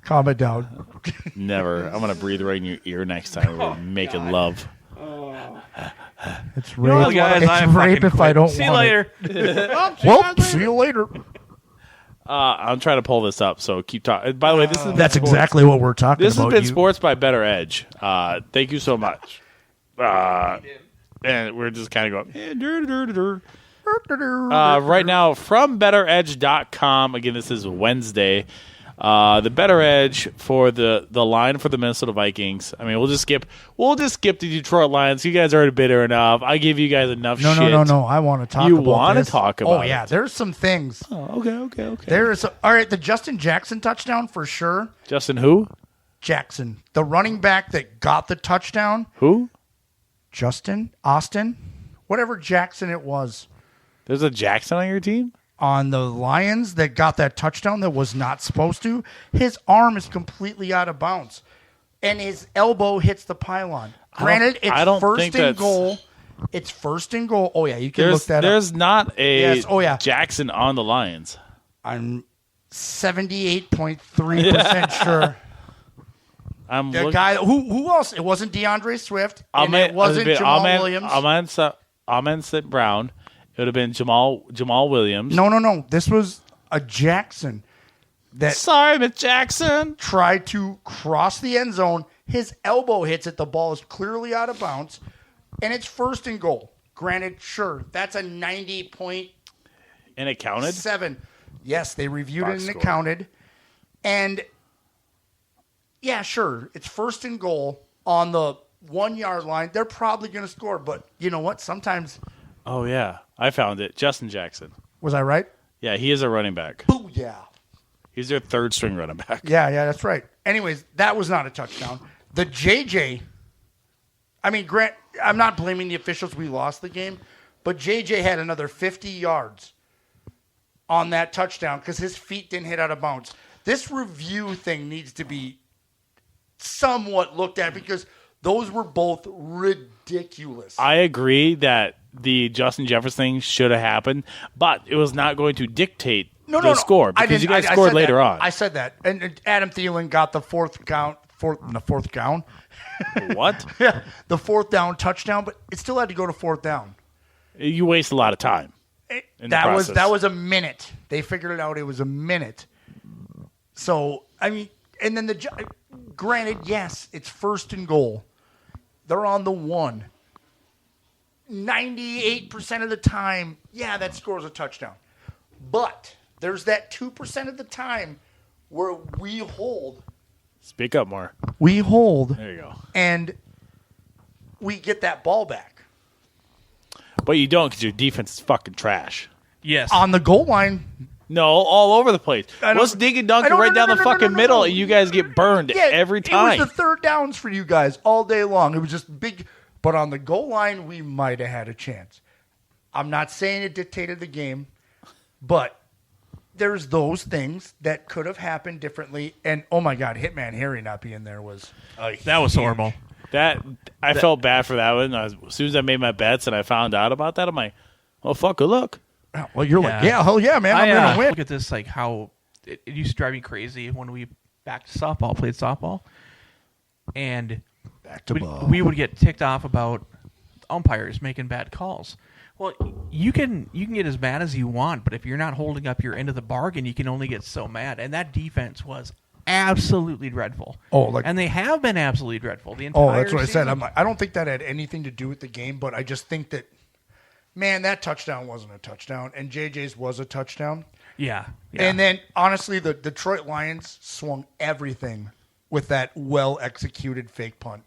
Calm it down. Never. I'm gonna breathe right in your ear next time we're making love. It's rape. It's rape if I don't See you want later. Well, see you later. I'm trying to pull this up, so keep talking. By the way, this is That's exactly what we're talking This about. has been Sports by BettorEdge. Thank you so much. And we're just kind of going. Right now, from BettorEdge.com. Again, this is Wednesday. The BettorEdge for the line for the Minnesota Vikings. I mean, we'll just skip the Detroit Lions. You guys are already bitter enough. I give you guys enough shit. No. I want to talk You about want this. to talk about Oh, yeah. it. There's some things. Oh, okay. There is. All right, the Justin Jackson touchdown for sure. Justin who? Jackson. The running back that got the touchdown. Who? Austin. Whatever Jackson it was. There's a Jackson on your team? On the Lions that got that touchdown that was not supposed to, his arm is completely out of bounds, and his elbow hits the pylon. Granted, it's first and goal. It's first and goal. Oh, yeah, you can look that up. There's not a Yes. Jackson on the Lions. I'm 78.3% sure. The guy who else? It wasn't DeAndre Swift, and it wasn't Jamal Williams. Amon St. Brown. It would have been Jamal Williams. No. This was a Jackson. Sorry, Miss Jackson. Tried to cross the end zone. His elbow hits it. The ball is clearly out of bounds, and it's first and goal. Granted, sure, that's a 90.7. And it counted? Yes, they reviewed it and it counted. And, yeah, sure, it's first and goal on the 1 yard line. They're probably going to score, but you know what? Sometimes... Oh, yeah. I found it. Justin Jackson. Was I right? Yeah, he is a running back. Oh, yeah. He's their third string running back. Yeah, that's right. Anyways, that was not a touchdown. The JJ, I mean, Grant, I'm not blaming the officials. We lost the game. But JJ had another 50 yards on that touchdown because his feet didn't hit out of bounds. This review thing needs to be somewhat looked at because those were both ridiculous. I agree that the Justin Jefferson thing should have happened, but it was not going to dictate the score because you guys scored later on. I said that. And Adam Thielen got the fourth down. What? Yeah, the fourth down touchdown, but it still had to go to fourth down. You waste a lot of time. That was a minute. They figured it out. It was a minute. So, I mean, and then granted, yes, it's first and goal. They're on the 1. 98% of the time, yeah, that scores a touchdown. But there's that 2% of the time where we hold. Speak up more. We hold. There you go. And we get that ball back. But you don't because your defense is fucking trash. Yes. On the goal line. No, all over the place. Let's dig and dunk right down the fucking middle, and you guys get burned every time. It was the third downs for you guys all day long. It was just big. But on the goal line, we might have had a chance. I'm not saying it dictated the game, but there's those things that could have happened differently. And, oh, my God, Hitman Harry not being there was that was horrible. I felt bad for that one. As soon as I made my bets and I found out about that, I'm like, oh, fuck, good luck. Well, you're like, yeah, hell yeah, man, I'm going to win. Look at this, like how it used to drive me crazy when we played softball. And we would get ticked off about umpires making bad calls. Well, you can get as mad as you want, but if you're not holding up your end of the bargain, you can only get so mad. And that defense was absolutely dreadful. And they have been absolutely dreadful the entire that's what season. I said. I'm like, I don't think that had anything to do with the game, but I just think that, man, that touchdown wasn't a touchdown, and JJ's was a touchdown. Yeah. And then, honestly, the Detroit Lions swung everything with that well-executed fake punt.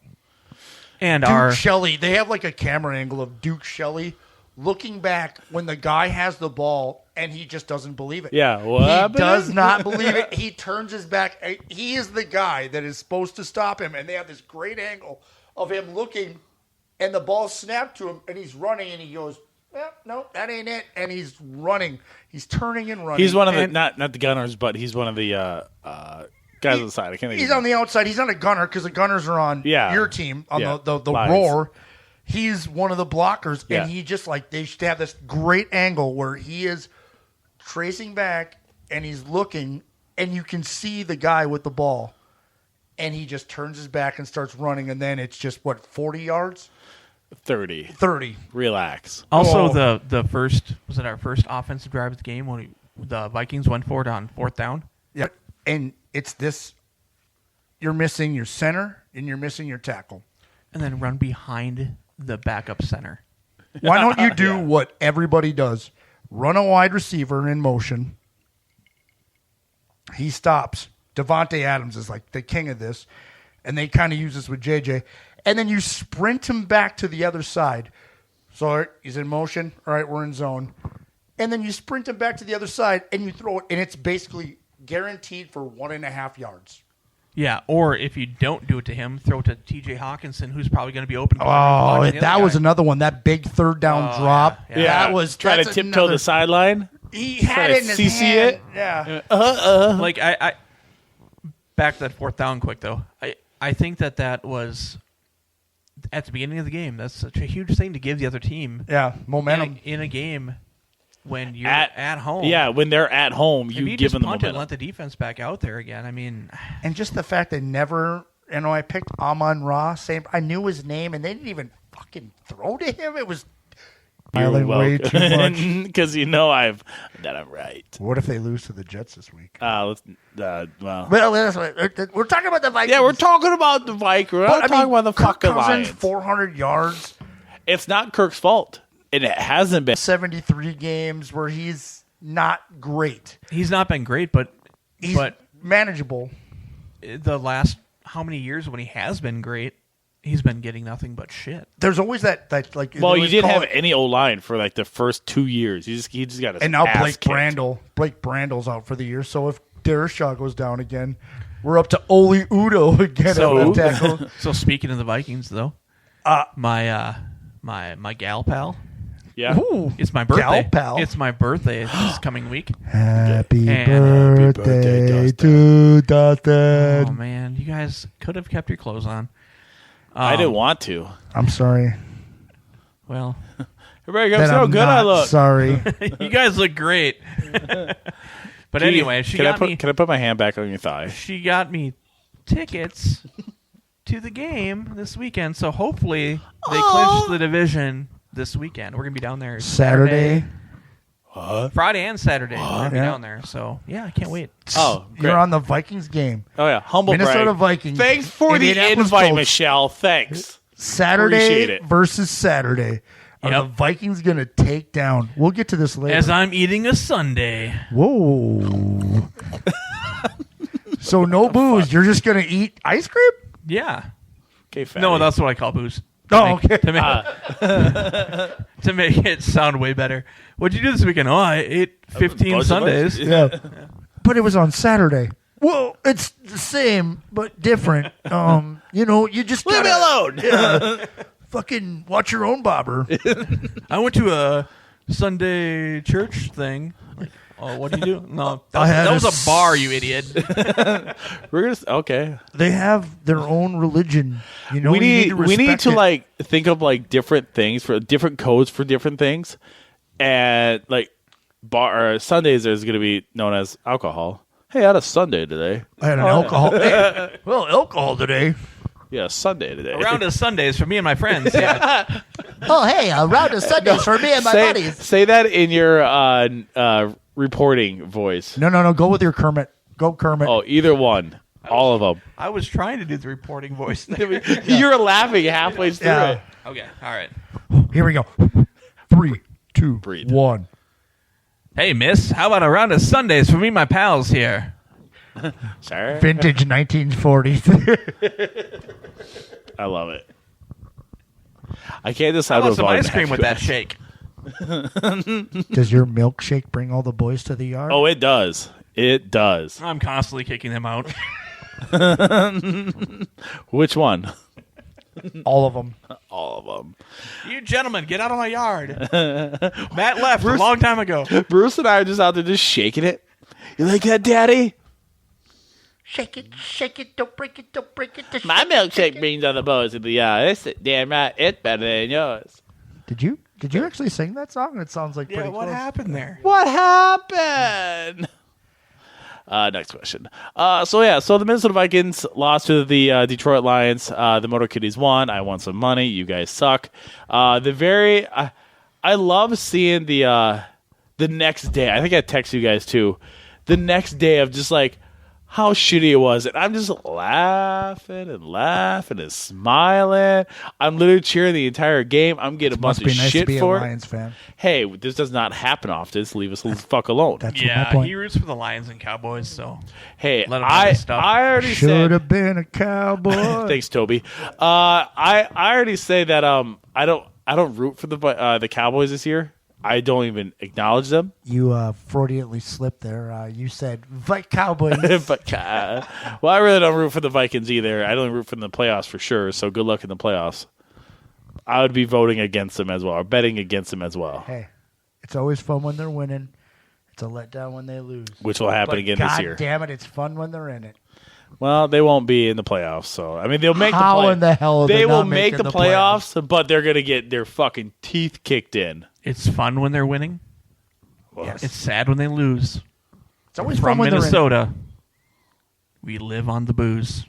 And Duke Shelley, they have like a camera angle of Duke Shelley looking back when the guy has the ball and he just doesn't believe it. Yeah, he does not believe it. He turns his back. He is the guy that is supposed to stop him, and they have this great angle of him looking, and the ball snapped to him, and he's running, and he goes, well, no, that ain't it. And he's running. He's turning and running. He's one of the, not the gunners, but he's one of the guys on the side. I can't think He's on the outside. He's not a gunner because the gunners are on your team, on the Roar. he's one of the blockers, and he just like they should have this great angle where he is tracing back and he's looking, and you can see the guy with the ball, and he just turns his back and starts running, and then it's just 40 yards. 30. Relax. Also, the first was it our first offensive drive of the game when the Vikings went for it on 4th down. Yeah, and it's this: you're missing your center and you're missing your tackle, and then run behind the backup center. Why don't you do what everybody does? Run a wide receiver in motion. He stops. Devontae Adams is like the king of this, and they kind of use this with JJ. And then you sprint him back to the other side. So he's in motion. All right, we're in zone. And then you sprint him back to the other side, and you throw it, and it's basically guaranteed for 1.5 yards. Yeah, or if you don't do it to him, throw it to T.J. Hawkinson, who's probably going to be open. Oh, that was another one. That big 3rd down drop. Yeah. That was trying to tiptoe the sideline. He had it in his hand. It. Yeah. Like I back to that 4th down quick though. I think that was at the beginning of the game. That's such a huge thing to give the other team. Yeah, momentum in a game when you're at home. Yeah, when they're at home, you give them the momentum. And let the defense back out there again. I mean, and just the fact they never. I picked Amon-Ra. I knew his name, and they didn't even fucking throw to him. It was smiling way too much because I'm right. What if they lose to the Jets this week? Well, we're talking about the Vikings. Yeah, we're talking about the Vikings. We're not talking about the fucking Lions. 400 yards. It's not Kirk's fault, and it hasn't been. 73 games where he's not great. He's not been great, but he's manageable. The last how many years when he has been great, he's been getting nothing but shit. There's always that like. Well, you didn't have any O-line for like the first 2 years. He just got his and now ass Blake Brandle's out for the year. So if Dershaw goes down again, we're up to Oli Udo again. So speaking of the Vikings, though, my gal pal. Yeah, it's my birthday. Gal pal. It's my birthday this coming week. Happy birthday to Dustin. Oh man, you guys could have kept your clothes on. I didn't want to. I'm sorry. Well, everybody goes, how good I look. Sorry. You guys look great. But anyway, can I put my hand back on your thigh? She got me tickets to the game this weekend, so hopefully they clinch the division this weekend. We're going to be down there Saturday. Friday and Saturday. We're going to be down there, so yeah, I can't wait. Oh, great. You're on the Vikings game. Oh, yeah. Humble Minnesota brag. Vikings. Thanks for the invite, Michelle. Thanks. Saturday versus Saturday. Are the Vikings going to take down? We'll get to this later. As I'm eating a sundae. Whoa. So no booze. You're just going to eat ice cream? Yeah. Okay, fatty. No, that's what I call booze. Okay. To make it sound way better. What'd you do this weekend? Oh, I ate 15 sundaes. Yeah. But it was on Saturday. Well, it's the same, but different. You just leave me alone. Yeah. Fucking watch your own bobber. I went to a Sunday church thing. What do you do? No, that was a bar, you idiot. Okay. They have their own religion. We need to like think of like different things for different codes for different things, and like Sundays there's going to be known as alcohol. Hey, I had a Sunday today. I had an alcohol. Hey, alcohol today. Yeah, Sunday today. A round of Sundays for me and my friends. Yeah. Oh, hey, a round of Sundays for me and my buddies. Say that in your reporting voice. No. Go with your Kermit. Go Kermit. Oh, either one. All of them. I was trying to do the reporting voice. You were laughing halfway through it. Okay, all right. Here we go. 3, 2, 1. Hey, miss, how about a round of Sundays for me and my pals here? Sure. Vintage 1940s. I love it. I can't decide what some ice cream with that shake. Does your milkshake bring all the boys to the yard? Oh, it does. It does. I'm constantly kicking them out. Which one? All of them. All of them. You gentlemen, get out of my yard. Matt left a long time ago. Bruce and I are just out there just shaking it. You like that, Daddy? Shake it, don't break it, don't break it. My milkshake brings on the boys of the yard. It's damn right. It's better than yours. Did you actually sing that song? It sounds like pretty what close. happened there? What happened? Next question. So the Minnesota Vikings lost to the Detroit Lions. The Motor Kitties won. I won some money. You guys suck. I love seeing the next day. I think I texted you guys too. The next day of just like how shitty it was, and I'm just laughing and smiling. I'm literally cheering the entire game. I'm getting a bunch of nice shit to be for a it. Lions fan. Hey, this does not happen often. Just leave us the fuck alone. That's my Yeah, point. he roots for the Lions and Cowboys, so Hey, let him have his stuff. I already Should said. have been a cowboy. Thanks, Toby. I already say that I don't root for the Cowboys this year. I don't even acknowledge them. You Freudianly slipped there. You said Cowboys. But well, I really don't root for the Vikings either. I don't root for them in the playoffs for sure. So good luck in the playoffs. I would be voting against them as well, or betting against them as well. Hey, it's always fun when they're winning. It's a letdown when they lose. Which will happen again this year. God damn it, it's fun when they're in it. Well, they won't be in the playoffs, so I mean they'll make How the in the hell are they they will not make making the the playoffs, but they're gonna get their fucking teeth kicked in. It's fun when they're winning. Yes. It's sad when they lose. It's always From fun when Minnesota, we live on the booze.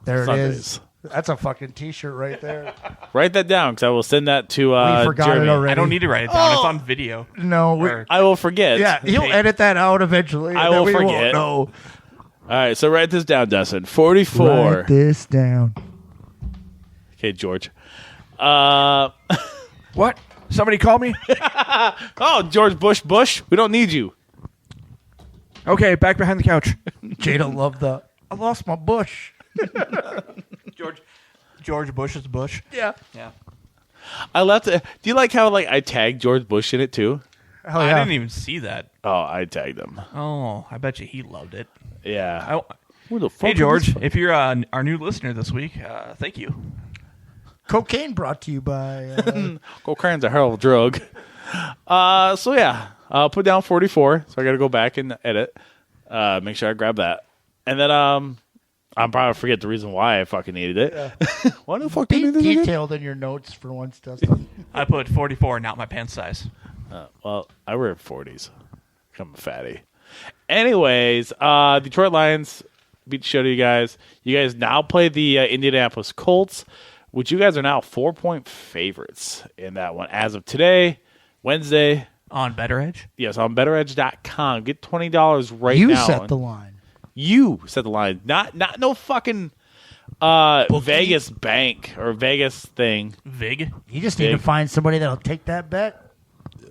they're in it. There it Sundays. is. That's a fucking T-shirt right there. Write that down because I will send that to We forgot Jeremy. it already. I don't need to write it down. It's on video. No, Or- I will forget. yeah, he'll edit that out eventually. I and then will we won't forget. know. All right, so write this down, Dustin. 44. Write this down. Okay, George. What? Somebody call me? Oh, George Bush. We don't need you. Okay, back behind the couch. Jada loved the. I lost my bush. George Bush's bush. Yeah. Yeah. I left it. Do you like how I tagged George Bush in it too? Hell I yeah. didn't even see that. Oh, I tagged him. Oh, I bet you he loved it. Yeah. Who the fuck Hey, is George, this? if you're our new listener this week, thank you. Cocaine brought to you by. Cocaine's a hell of a drug. So yeah, I'll put down 44. So I got to go back and edit. Make sure I grab that, and then I'll probably forget the reason why I fucking needed it. Yeah. Why the fuck Be did I do this again? detailed in your notes for once, Dustin. I put 44, not my pants size. Well, I wear 40s. I'm a fatty. Anyways, Detroit Lions beat the show to you guys. You guys now play the Indianapolis Colts, which you guys are now 4-point favorites in that one as of today, Wednesday. On BettorEdge? Yes, on BettorEdge.com. Get $20 right You now. set the line. You set the line. Not no fucking Vegas bank or Vegas thing. Vig? You just need to find somebody that'll take that bet.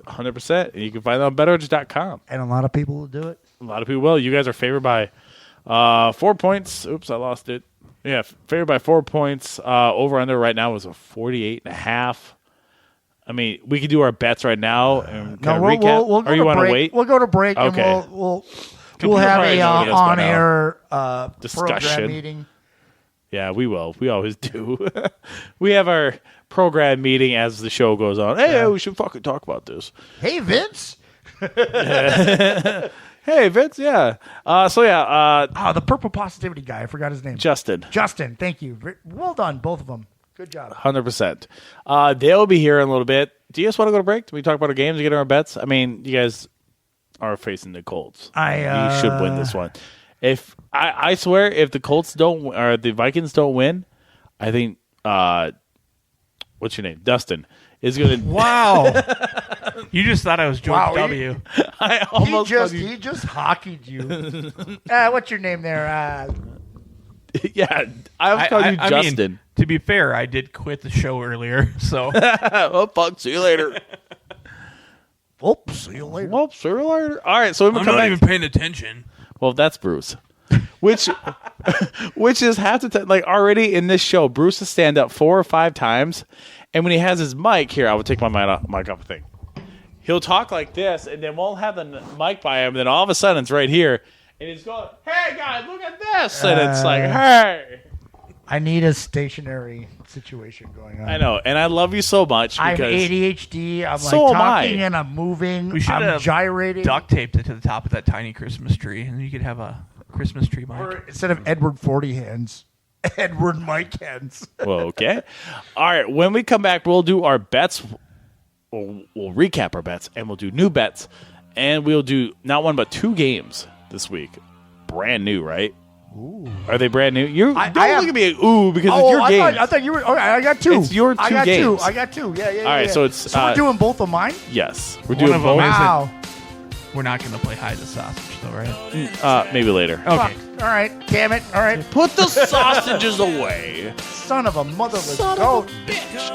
100%. You can find it on BettorEdge.com. And a lot of people will do it. A lot of people will. You guys are favored by 4 points. Oops, I lost it. Yeah, favored by 4 points. Over under right now is a 48.5. I mean, we could do our bets right now and kind of recap. We'll go or you to want to break. wait? We'll go to break Okay. and we'll Computer have probably a knows what it is by on-air Discussion. program meeting. Yeah, we will. We always do. We have our program meeting as the show goes on. Hey, we should fucking talk about this. Hey, Vince. Hey, Vince. Yeah. The purple positivity guy. I forgot his name. Justin. Justin. Thank you. Well done, both of them. Good job. 100%. They'll be here in a little bit. Do you guys want to go to break? Do we talk about our games and get our bets? I mean, you guys are facing the Colts. You should win this one. If I swear, if the Colts don't or the Vikings don't win, I think what's your name, Dustin, is going to. Wow. You just thought I was George W. I almost He just hockeyed you. What's your name there? Yeah, I was calling you Justin. Mean, to be fair, I did quit the show earlier, so. Well, fuck. See you later. Oops. See you later. Well, see you later. All right, so I'm not even paying attention. Well, that's Bruce. Which is half the time, like already in this show, Bruce has stand up 4 or 5 times, and when he has his mic here, I will take my mic off the thing. He'll talk like this, and then we'll have the mic by him, and then all of a sudden it's right here, and he's going, "Hey guys, look at this," and it's like, "Hey." I need a stationary situation going on. I know, and I love you so much because I'm ADHD. I'm so like am I. talking and I'm moving. We should I'm have gyrating. duct taped it to the top of that tiny Christmas tree, and you could have a Christmas tree, Mike. Or instead of Edward 40 Hands, Edward Mike Hands. Well, okay. All right. When we come back, we'll do our bets. We'll recap our bets, and we'll do new bets. And we'll do not one, but 2 games this week. Brand new, right? Ooh. Are they brand new? Don't look have, at me ooh because it's your game. I thought you were. Okay, I got 2. It's your 2 games. I got 2. Yeah. All right, so it's. So we're doing both of mine? Yes. We're doing both. Wow. We're not going to play hide the sausage, though, right? Maybe later. Okay. All right. Damn it. All right. Put the sausages away. Son of a motherless goat. All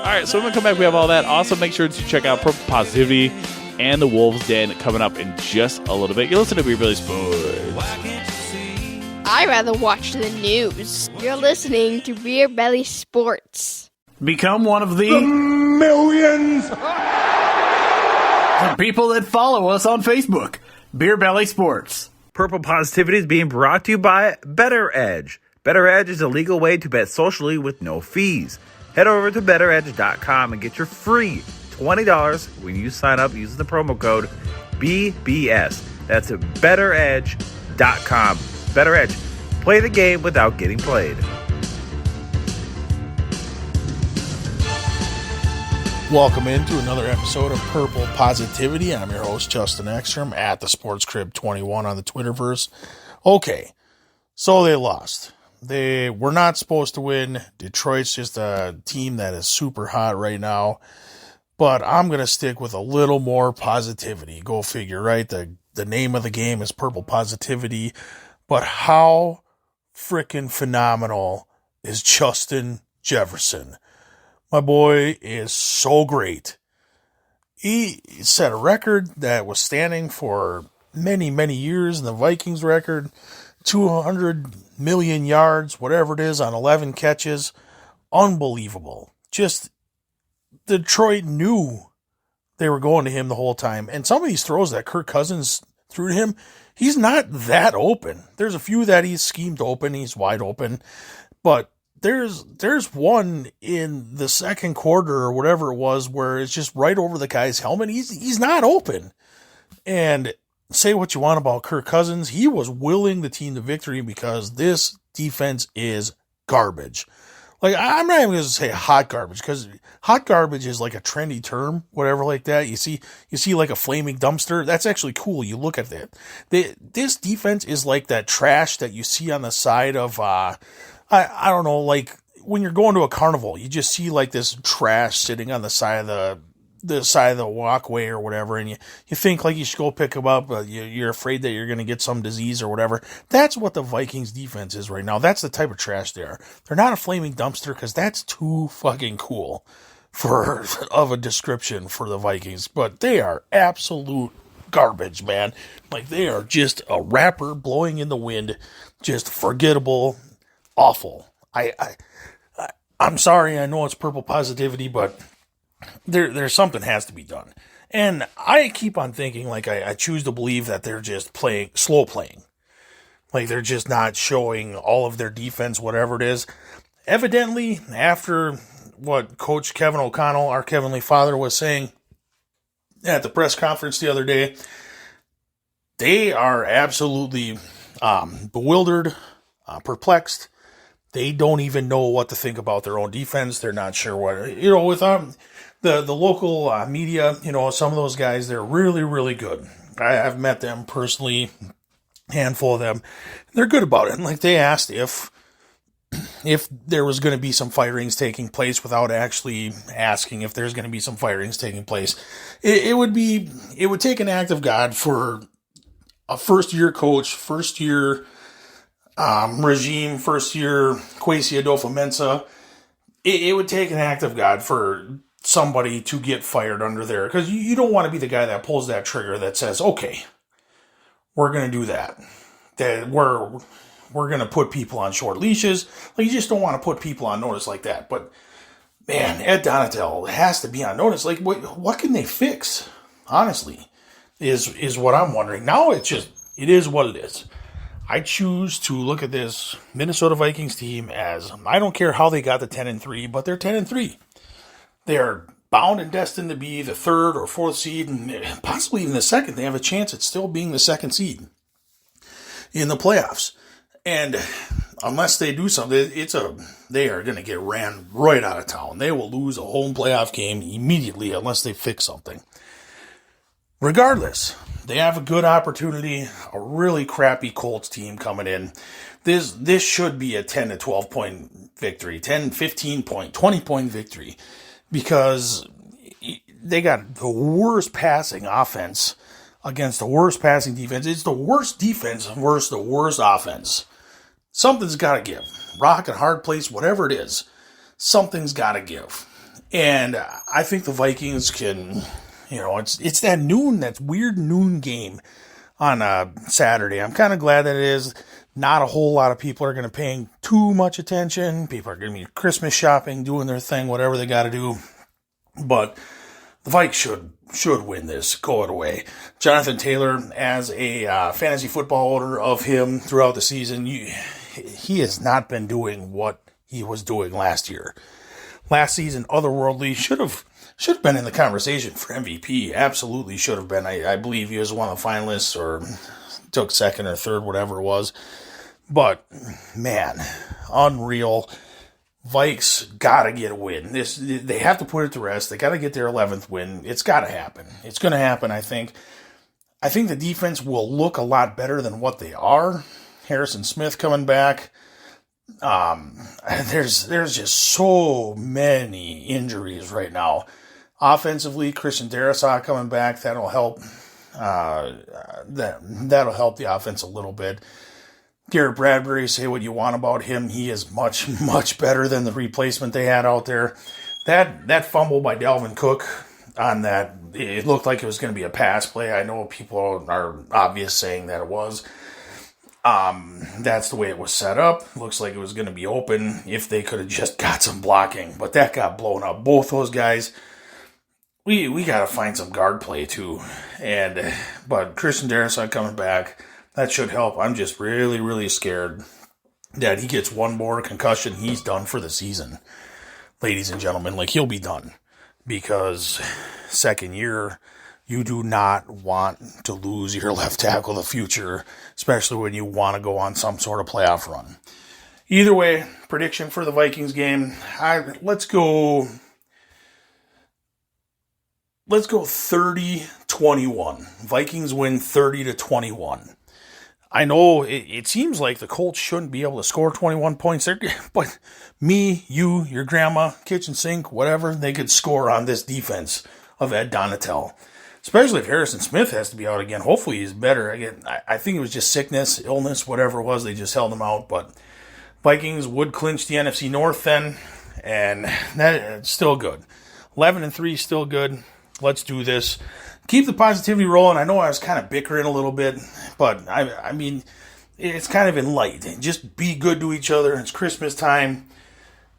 right, so when we come back, we have all that. Also, make sure to check out Purple Positivity and the Wolves Den coming up in just a little bit. You listen to Beer Belly Sports. I'd rather watch the news. You're listening to Beer Belly Sports. Become one of the millions of people that follow us on Facebook. Beer Belly Sports. Purple Positivity is being brought to you by BettorEdge. BettorEdge is a legal way to bet socially with no fees. Head over to BettorEdge.com and get your free $20 when you sign up using the promo code BBS. That's at BettorEdge.com. BettorEdge. Play the game without getting played. Welcome into another episode of Purple Positivity. I'm your host, Justin Ekstrom, at the Sports Crib 21 on the Twitterverse. Okay, so they lost. They were not supposed to win. Detroit's just a team that is super hot right now. But I'm going to stick with a little more positivity. Go figure, right? The name of the game is Purple Positivity. But how freaking phenomenal is Justin Jefferson? My boy is so great. He set a record that was standing for many, many years in the Vikings record. 200 million yards, whatever it is, on 11 catches. Unbelievable. Just Detroit knew they were going to him the whole time. And some of these throws that Kirk Cousins threw to him, he's not that open. There's a few that he's schemed open. He's wide open. But there's one in the second quarter or whatever it was where it's just right over the guy's helmet. He's not open. And say what you want about Kirk Cousins, he was willing the team to victory because this defense is garbage. Like, I'm not even going to say hot garbage because hot garbage is like a trendy term, whatever like that. You see like a flaming dumpster. That's actually cool. You look at that. This defense is like that trash that you see on the side of, I don't know, like when you're going to a carnival, you just see like this trash sitting on the side of the walkway or whatever, and you think like you should go pick them up, but you're afraid that you're going to get some disease or whatever. That's what the Vikings defense is right now. That's the type of trash they are. They're not a flaming dumpster because that's too fucking cool of a description for the Vikings, but they are absolute garbage, man. Like, they are just a wrapper blowing in the wind, just forgettable, awful. I'm sorry, I know it's Purple Positivity, but there's something has to be done. And I keep on thinking, like, I choose to believe that they're just slow playing. Like, they're just not showing all of their defense, whatever it is. Evidently, after what Coach Kevin O'Connell, our Heavenly Father, was saying at the press conference the other day, they are absolutely bewildered, perplexed. They don't even know what to think about their own defense. They're not sure what, with the local media, some of those guys, they're really, really good. I've met them personally, handful of them. They're good about it. And like, they asked if there was going to be some firings taking place without actually asking if there's going to be some firings taking place. It would take an act of God for a first-year coach, first-year regime, first-year Kwesi Adolfo-Mensah. It would take an act of God for somebody to get fired under there, because you don't want to be the guy that pulls that trigger that says, okay, we're going to do that we're going to put people on short leashes. Like, you just don't want to put people on notice like that. But man, Ed Donatel has to be on notice. Like, what can they fix? Honestly, is what I'm wondering. Now it is what it is. I choose to look at this Minnesota Vikings team as, I don't care how they got to 10-3, but they're 10-3. They're bound and destined to be the third or fourth seed, and possibly even the second. They have a chance at still being the second seed in the playoffs. And unless they do something, they are going to get ran right out of town. They will lose a home playoff game immediately unless they fix something. Regardless, they have a good opportunity, a really crappy Colts team coming in. This should be a 10 to 12 point victory, 10, 15 point, 20 point victory, because they got the worst passing offense against the worst passing defense. It's the worst defense versus the worst offense. Something's got to give. Rock and hard place, whatever it is, something's got to give. And I think the Vikings can, it's that that weird noon game on Saturday. I'm kind of glad that it is. Not a whole lot of people are going to pay too much attention. People are going to be Christmas shopping, doing their thing, whatever they got to do. But the Vikes should win this, go it away. Jonathan Taylor, as a fantasy football owner of him throughout the season, he has not been doing what he was doing last year. Last season, otherworldly, should have been in the conversation for MVP. Absolutely should have been. I believe he was one of the finalists or took second or third, whatever it was. But, man, unreal. Vikes got to get a win. They have to put it to rest. They got to get their 11th win. It's got to happen. It's going to happen, I think. I think the defense will look a lot better than what they are. Harrison Smith coming back. There's just so many injuries right now. Offensively, Christian Darrisaw coming back. That'll help. That'll help the offense a little bit. Garrett Bradbury, say what you want about him. He is much, much better than the replacement they had out there. That fumble by Dalvin Cook on that, it looked like it was going to be a pass play. I know people are obvious saying that it was. That's the way it was set up. Looks like it was going to be open if they could have just got some blocking. But that got blown up. Both those guys, we got to find some guard play too. But Christian Darrisaw coming back, that should help. I'm just really, really scared that he gets one more concussion. He's done for the season. Ladies and gentlemen, he'll be done. Because second year, you do not want to lose your left tackle in the future, especially when you want to go on some sort of playoff run. Either way, prediction for the Vikings game, let's go 30-21. Vikings win 30-21. I know it seems like the Colts shouldn't be able to score 21 points there, but me, you, your grandma, kitchen sink, whatever, they could score on this defense of Ed Donatel. Especially if Harrison Smith has to be out again. Hopefully he's better. Again, I think it was just sickness, illness, whatever it was. They just held him out. But Vikings would clinch the NFC North then, and that's still good. 11-3 still good. Let's do this. Keep the positivity rolling. I know I was kind of bickering a little bit, but I mean, it's kind of in light. Just be good to each other. It's Christmas time.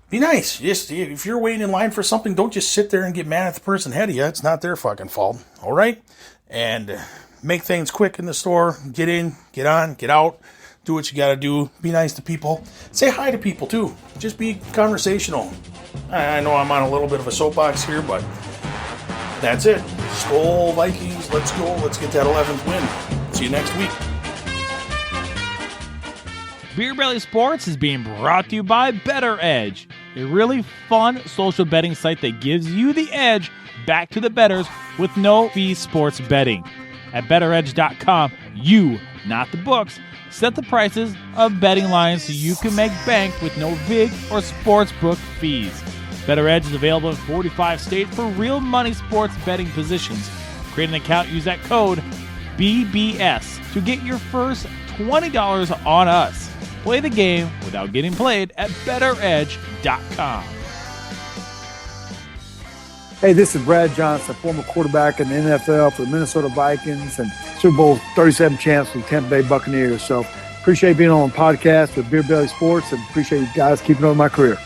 Be nice. Just if you're waiting in line for something, don't just sit there and get mad at the person ahead of you. It's not their fucking fault. All right? And make things quick in the store. Get in, get on, get out. Do what you got to do. Be nice to people. Say hi to people, too. Just be conversational. I know I'm on a little bit of a soapbox here, but that's it. Skol Vikings. Let's go. Let's get that 11th win. See you next week. Beer Belly Sports is being brought to you by BettorEdge, a really fun social betting site that gives you the edge back to the bettors with no fee sports betting. At BettorEdge.com, you, not the books, set the prices of betting lines so you can make bank with no vig or sportsbook fees. BettorEdge is available in 45 states for real money sports betting positions. Create an account, use that code BBS to get your first $20 on us. Play the game without getting played at BettorEdge.com. Hey, this is Brad Johnson, former quarterback in the NFL for the Minnesota Vikings and Super Bowl 37 champs with the Tampa Bay Buccaneers. So appreciate being on the podcast with Beer Belly Sports and appreciate you guys keeping on my career.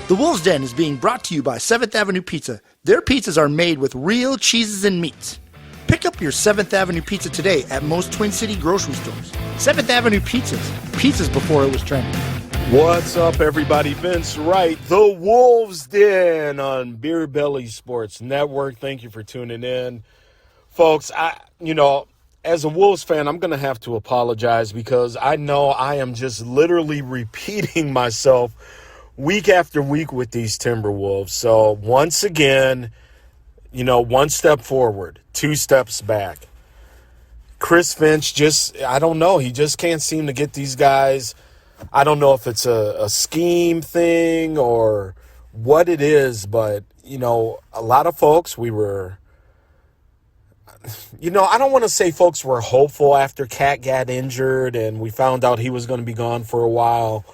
The Wolves Den is being brought to you by 7th Avenue Pizza. Their pizzas are made with real cheeses and meats. Pick up your 7th Avenue Pizza today at most Twin City grocery stores. 7th Avenue Pizzas. Pizzas before it was trendy. What's up, everybody? Vince Wright, the Wolves Den on Beer Belly Sports Network. Thank you for tuning in. Folks, as a Wolves fan, I'm going to have to apologize because I know I am just literally repeating myself week after week with these Timberwolves. So once again, one step forward, 2 steps back. Chris Finch I don't know. He just can't seem to get these guys. I don't know if it's a scheme thing or what it is, but, a lot of folks, we were, I don't want to say folks were hopeful after Cat got injured and we found out he was going to be gone for a while.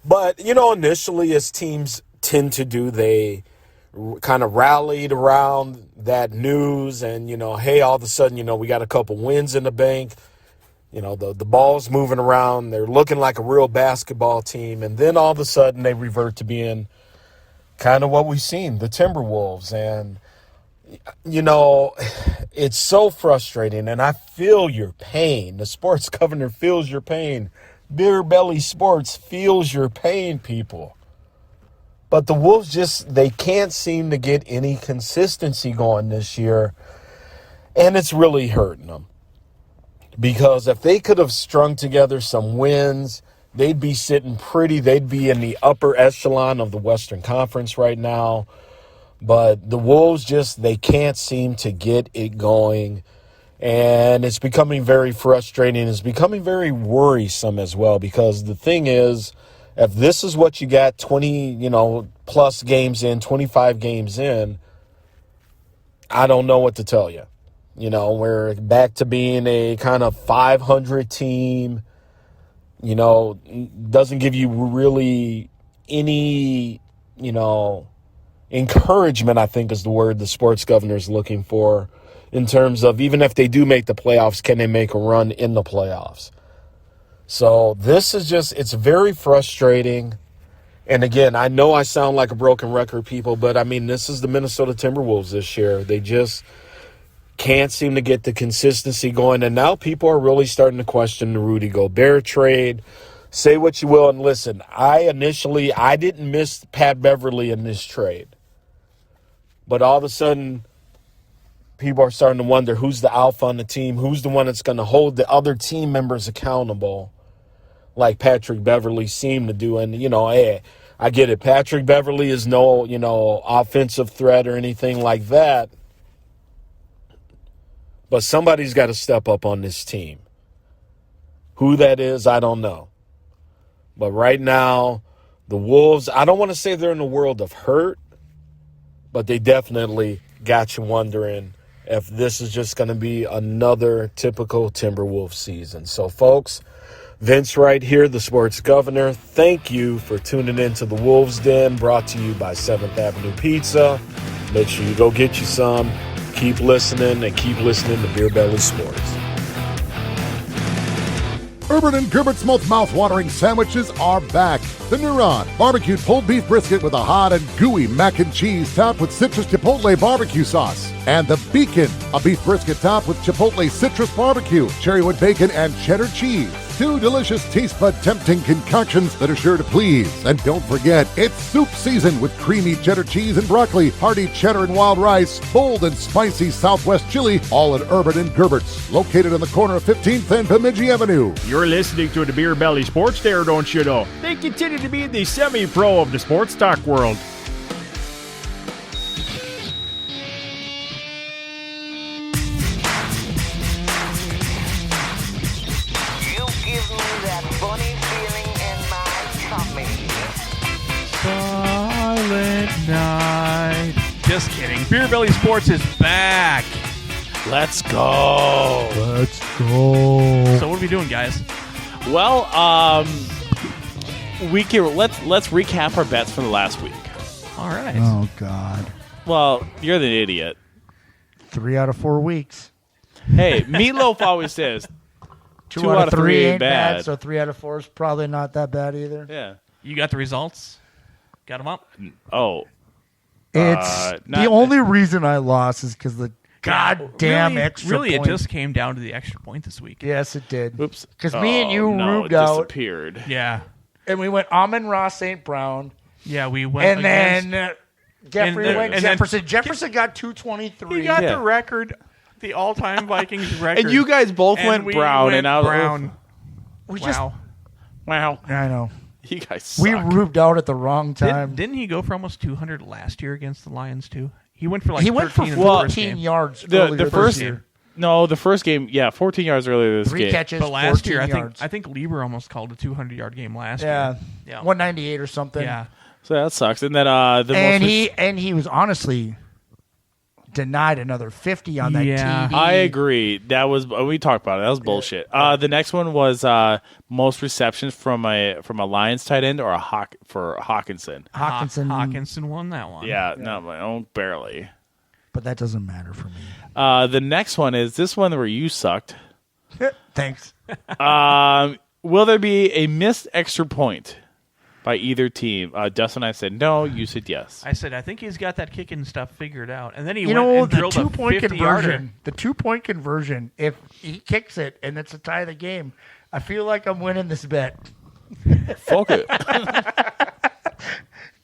But, initially as teams tend to do, they kind of rallied around that news and, hey, all of a sudden, we got a couple wins in the bank. The ball's moving around. They're looking like a real basketball team. And then all of a sudden they revert to being kind of what we've seen, the Timberwolves. And, it's so frustrating. And I feel your pain. The sports governor feels your pain. Beer Belly Sports feels your pain, people. But the Wolves they can't seem to get any consistency going this year. And it's really hurting them. Because if they could have strung together some wins, they'd be sitting pretty. They'd be in the upper echelon of the Western Conference right now. But the Wolves they can't seem to get it going. And it's becoming very frustrating. It's becoming very worrisome as well. Because the thing is, if this is what you got 20, plus games in, 25 games in, I don't know what to tell you. We're back to being a kind of 500 team, doesn't give you really any, encouragement, I think is the word the sports governor is looking for in terms of even if they do make the playoffs, can they make a run in the playoffs? So this is it's very frustrating. And again, I know I sound like a broken record, people, but I mean, this is the Minnesota Timberwolves this year. They just can't seem to get the consistency going. And now people are really starting to question the Rudy Gobert trade. Say what you will. And listen, I didn't miss Pat Beverly in this trade. But all of a sudden, people are starting to wonder who's the alpha on the team, who's the one that's going to hold the other team members accountable, like Patrick Beverly seemed to do. And, hey, I get it. Patrick Beverly is no, offensive threat or anything like that. But somebody's got to step up on this team. Who that is, I don't know. But right now, the Wolves, I don't want to say they're in a world of hurt, but they definitely got you wondering if this is just going to be another typical Timberwolves season. So, folks, Vince right here, the sports governor. Thank you for tuning in to the Wolves Den, brought to you by 7th Avenue Pizza. Make sure you go get you some. Keep listening and keep listening to Beer Belly Sports. Erbs and Gerbs mouth-watering sandwiches are back. The Neuron, barbecued pulled beef brisket with a hot and gooey mac and cheese topped with citrus chipotle barbecue sauce. And the Beacon, a beef brisket topped with chipotle citrus barbecue, cherrywood bacon, and cheddar cheese. 2 delicious taste bud tempting concoctions that are sure to please. And don't forget, it's soup season with creamy cheddar cheese and broccoli, hearty cheddar and wild rice, bold and spicy Southwest chili, all at Erbs and Gerbs, located on the corner of 15th and Bemidji Avenue. You're listening to the Beer Belly Sports there, don't you know? They continue to be the semi-pro of the sports talk world. Silent night. Just kidding. Beer Belly Sports is back. Let's go. Let's go. So what are we doing, guys? Well, let's recap our bets from the last week. All right. Oh, God. Well, you're the idiot. 3 out of 4 weeks. Hey, Meatloaf always says 2 out of 3 ain't bad. So 3 out of 4 is probably not that bad either. Yeah. You got the results? Got them up? Oh. It's the only reason I lost is because the goddamn extra really, point. it just came down to the extra point this week. Yes, it did. Oops. Because me and you rubed it out. disappeared. Yeah. And we went Amon-Ra St. Brown. Yeah, we went and then Jeffrey went and Jefferson. Jefferson got 223. He got the record The all-time Vikings record. And you guys both went we Brown, went and I was Brown. Wow. Wow. I know. You guys We suck. rubed out at the wrong time. Didn't he go for almost 200 last year against the Lions too? He went for He went for 13 in the first 14 game. yards The earlier first this year. No, the first game, 14 yards earlier this 3 game. catches, But last 14 year, yards. I think Lieber almost called a 200-yard game last Yeah. year. Yeah, 198 or something. Yeah. So that sucks. And then he was honestly denied another 50 on that TD. I agree. That was we talked about it. That was bullshit. The next one was most receptions from a Lions tight end or for Hawkinson. Hawkinson won that one. Yeah, no, barely. But that doesn't matter for me. The next one is this one where you sucked. Thanks. Will there be a missed extra point by either team? Dustin and I said no. You said yes. I said I think he's got that kicking stuff figured out, and then he You went know, and the drilled a 2-point 50-yarder. conversion. The 2-point conversion. If he kicks it and it's a tie of the game, I feel like I'm winning this bet. Fuck it.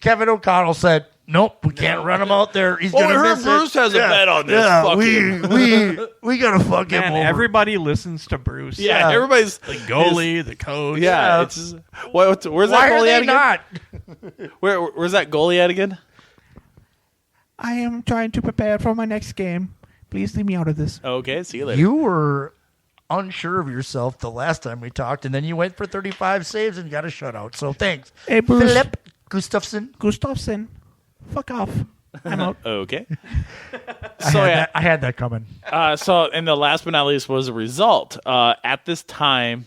Kevin O'Connell said, "Nope, we can't run him out there. He's going to miss it." Bruce has a bet on this. Yeah, Fuck him. we gotta fuck him Man, over. everybody listens to Bruce. Yeah, everybody's the goalie, the coach. Yeah, it's just, where's Why that are goalie they at again? not? Where's that goalie at again? I am trying to prepare for my next game. Please leave me out of this. Okay, see you later. You were unsure of yourself the last time we talked, and then you went for 35 saves and got a shutout. So thanks, Hey, Bruce. Philip Gustafsson. Fuck off. I'm out. Okay. I had that coming. And the last but not least was the result. At this time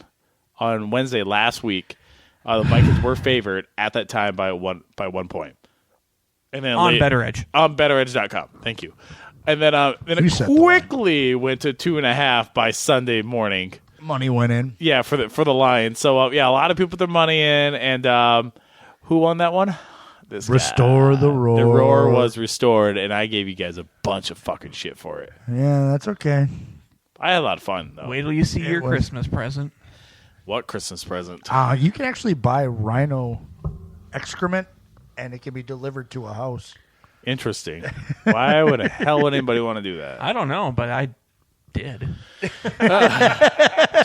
on Wednesday last week, the Vikings were favored at that time by 1 point. And then On BettorEdge. On BettorEdge.com. Thank you. And then it quickly went to 2.5 by Sunday morning. Money went in. Yeah, for the Lions. So a lot of people put their money in, and who won that one? This Restore guy. the roar. The roar was restored, and I gave you guys a bunch of fucking shit for it. Yeah, that's okay. I had a lot of fun though. Wait till you see your Christmas present. What Christmas present? You can actually buy rhino excrement, and it can be delivered to a house. Interesting. Why would the hell would anybody want to do that? I don't know, but I did.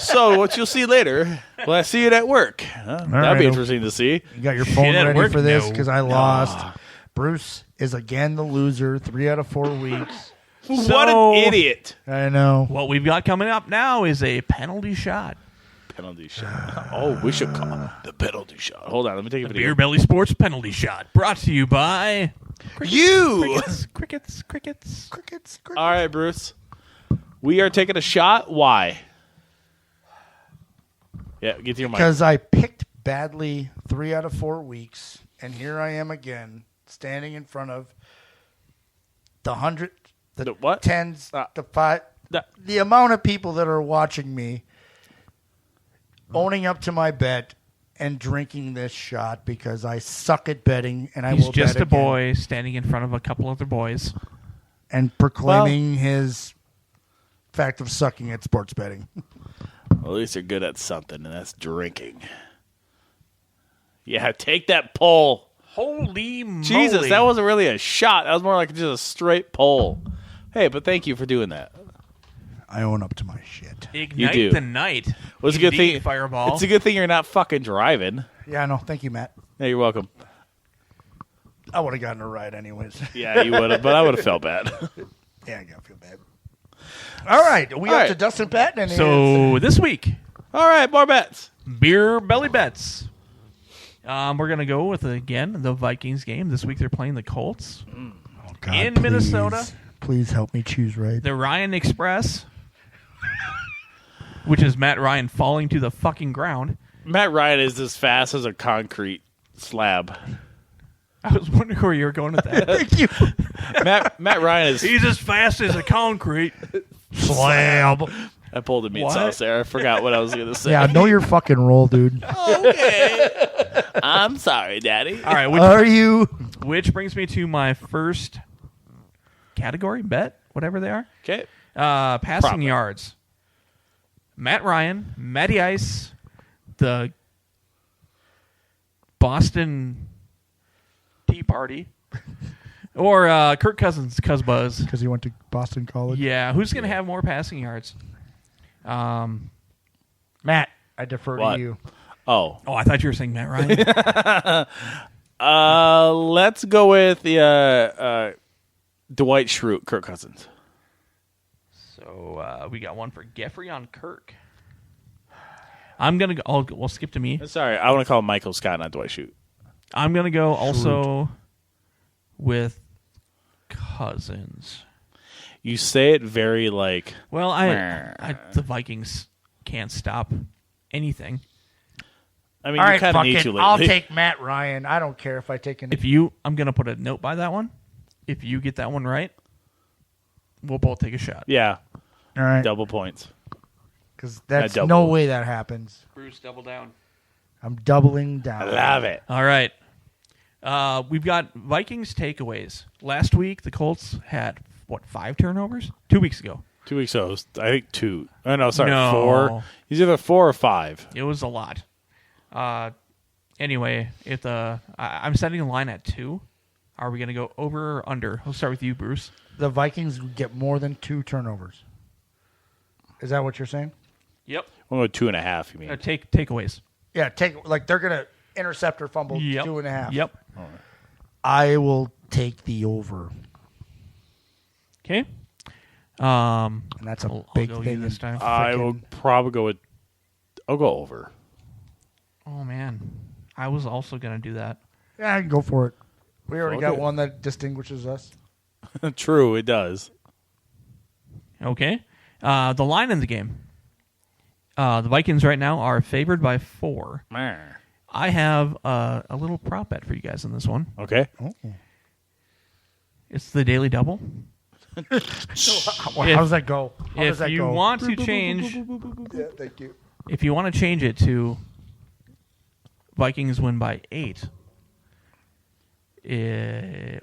So what you'll see later, well, I see it at work. That'd be interesting to see. You got your phone at ready work? for this No. because I lost. Bruce is again the loser. 3 out of 4 weeks. What an idiot. I know. What we've got coming up now is a penalty shot. Penalty shot. Oh, we should call it the penalty shot. Hold on, let me take a video. Beer Belly Sports penalty shot brought to you by Crickets. All right, Bruce. We are taking a shot. Why? Yeah, get to your mic. Because I picked badly 3 out of 4 weeks, and here I am again, standing in front of the 100, the what? 10s, the 5, the amount of people that are watching me, owning up to my bet and drinking this shot because I suck at betting, and I He's will just bet a again. boy standing in front of a couple other boys. And proclaiming his fact of sucking at sports betting. Well, at least you're good at something, and that's drinking. Yeah, take that pull. Holy moly. Jesus, that wasn't really a shot. That was more like just a straight pull. Hey, but thank you for doing that. I own up to my shit. Ignite do. the night. Well, it's a good Indeed, thing. Fireball. It's a good thing you're not fucking driving. Yeah, no, thank you, Matt. Yeah, you're welcome. I would have gotten a ride anyways. Yeah, you would have, but I would have felt bad. Yeah, I gotta feel bad. All right, we up to Dustin Patton. So this week, all right, more bets. Beer Belly bets. We're gonna go with again the Vikings game this week. They're playing the Colts God, in please, Minnesota. Please help me choose right. The Ryan Express, which is Matt Ryan falling to the fucking ground. Matt Ryan is as fast as a concrete slab. I was wondering where you were going with that. Thank you. Matt Ryan is. He's as fast as a concrete slab. I pulled a meat What? sauce there. I forgot what I was going to say. Yeah, know your fucking role, dude. Okay. I'm sorry, Daddy. All right. Are you? Which brings me to my first category, bet, whatever they are. Okay. Passing Probably. yards. Matt Ryan, Matty Ice, the Boston Tea Party, Or Kirk Cousins, Buzz. Because he went to Boston College. Yeah, who's going to have more passing yards? Matt, I defer to you. Oh, I thought you were saying Matt Ryan. Let's go with the Dwight Schrute, Kirk Cousins. So we got one for Geffrey on Kirk. I'm gonna go. We'll skip to me. Sorry, I want to call him Michael Scott, not Dwight Schrute. I'm gonna go also with Cousins. You say it very like. Well, the Vikings can't stop anything. I mean, all you right, kind of need to lately. I'll take Matt Ryan. I don't care if I take an. I'm gonna put a note by that one. If you get that one right, we'll both take a shot. Yeah. All right. Double points. Because that's no way that happens. Bruce, double down. I'm doubling down. I love it. All right. We've got Vikings takeaways. Last week, the Colts had, 5 turnovers? 2 weeks ago. 2 weeks ago. I think 2. Oh, no, sorry, No. 4. He's either 4 or 5. It was a lot. Anyway, I'm setting the line at 2. Are we going to go over or under? We'll start with you, Bruce. The Vikings get more than 2 turnovers. Is that what you're saying? Yep. Well, 2.5, you mean? Takeaways. Yeah, they're going to intercept or fumble 2.5. Yep. All right. I will take the over. Okay. And that's a big I'll go thing this time. I will probably go with. I'll go over. Oh, man. I was also going to do that. Yeah, I can go for it. We already got Okay. one that distinguishes us. True, it does. Okay. The line in the game. The Vikings right now are favored by 4. I have a little prop bet for you guys in this one. Okay. Oh. It's the daily double. How does that go? How does that If you go? want to change, Yeah, thank you. if you want to change it to Vikings win by 8,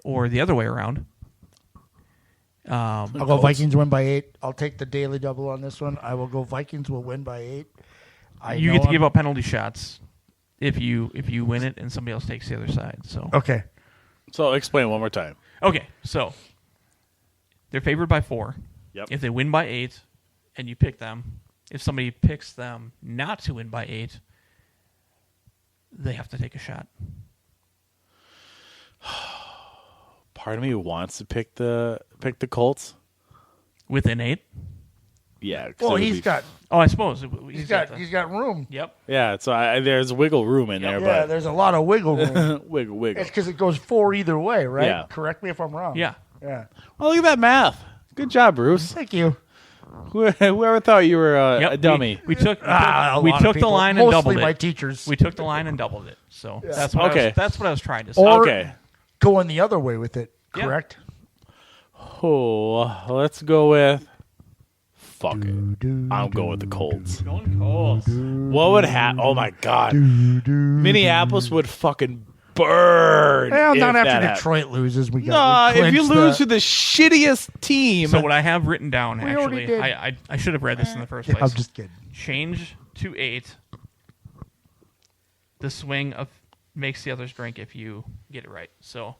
or the other way around. I'll go Vikings win by 8. I'll take the daily double on this one. I will go Vikings will win by 8. You get to give up penalty shots if you win it and somebody else takes the other side. So Okay. So explain one more time. Okay, so they're favored by 4. Yep. If they win by 8 and you pick them, if somebody picks them not to win by 8, they have to take a shot. Part of me wants to pick the Colts Within 8? Yeah. Well, he's got. Oh, I suppose He's got room. Yep. Yeah. So there's wiggle room in there, Yeah, but there's a lot of wiggle room. wiggle. It's because it goes 4 either way, right? Yeah. Correct me if I'm wrong. Yeah. Yeah. Well, look at that math. Good job, Bruce. Thank you. Whoever thought you were a dummy. We took a we lot of took the people. line and Mostly doubled it. my teachers. We took the line and doubled it. So Yeah. that's what Okay. that's what I was trying to say. Or Okay. going the other way with it. Yeah. Correct. Oh, let's go with. Fuck it. I'm going with the Colts. Going Colts. What would happen? Oh my God. Minneapolis would fucking burn. Well, if not that after happened. Detroit loses. We Nah, got. if you lose to the shittiest team. So what I have written down, We already actually, did. I should have read this in the first place. I'm just kidding. Change to 8. The swing of makes the others drink if you get it right. So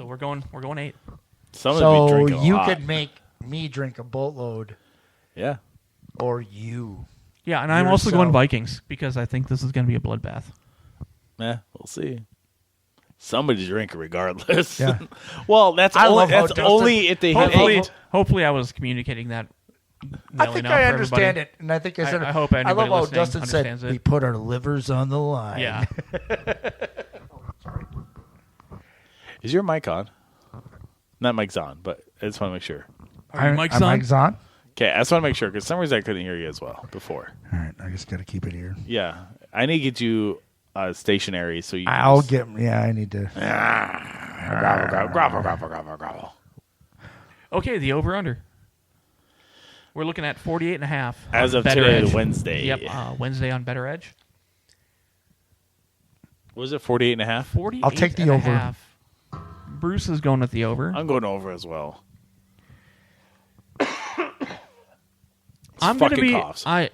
we're going 8. Someone would be So drinking a you lot. could make me drink a boatload, Yeah. or you. Yeah, and I'm also Yourself. going Vikings because I think this is going to be a bloodbath. Yeah, we'll see. Somebody's drinking regardless. Yeah. Well, that's I only, love how that's Dustin- only if they hit 8. Hopefully I was communicating that I well think enough I for understand everybody. it, and I think I said. I hope anybody I love how listening Dustin said understands it. we put our livers on the line. Yeah. Is your mic on? Not mic's on, but I just want to make sure. Are your mics on? Mike's on. Okay, I just want to make sure because some reason I couldn't hear you as well before. All right, I just got to keep it here. Yeah, I need to get you stationary so you. Can I'll just- get. Yeah, I need to. Grovel. Okay, the over-under. We're looking at 48.5. As on of today, BettorEdge. Wednesday. Yep, Wednesday on BettorEdge. Was it 48.5? 48 I'll take the and a over. half. Bruce is going with the over. I'm going over as well. I'm going to fucking be. coughs. I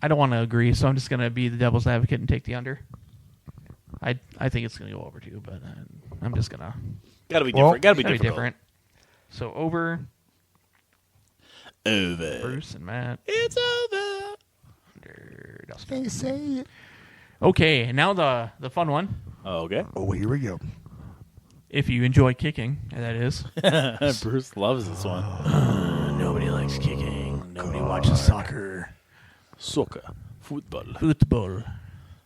don't want to agree, so I'm just going to be the devil's advocate and take the under. I think it's going to go over too, but I'm just going to Gotta be different. Gotta be difficult. different. So over. Over. Bruce and Matt. It's over. Under They say it. Okay, now the fun one. Okay. Oh, here we go. If you enjoy kicking, that is. Bruce loves this one. Nobody likes kicking. Nobody watches soccer. Soccer. Football. Football.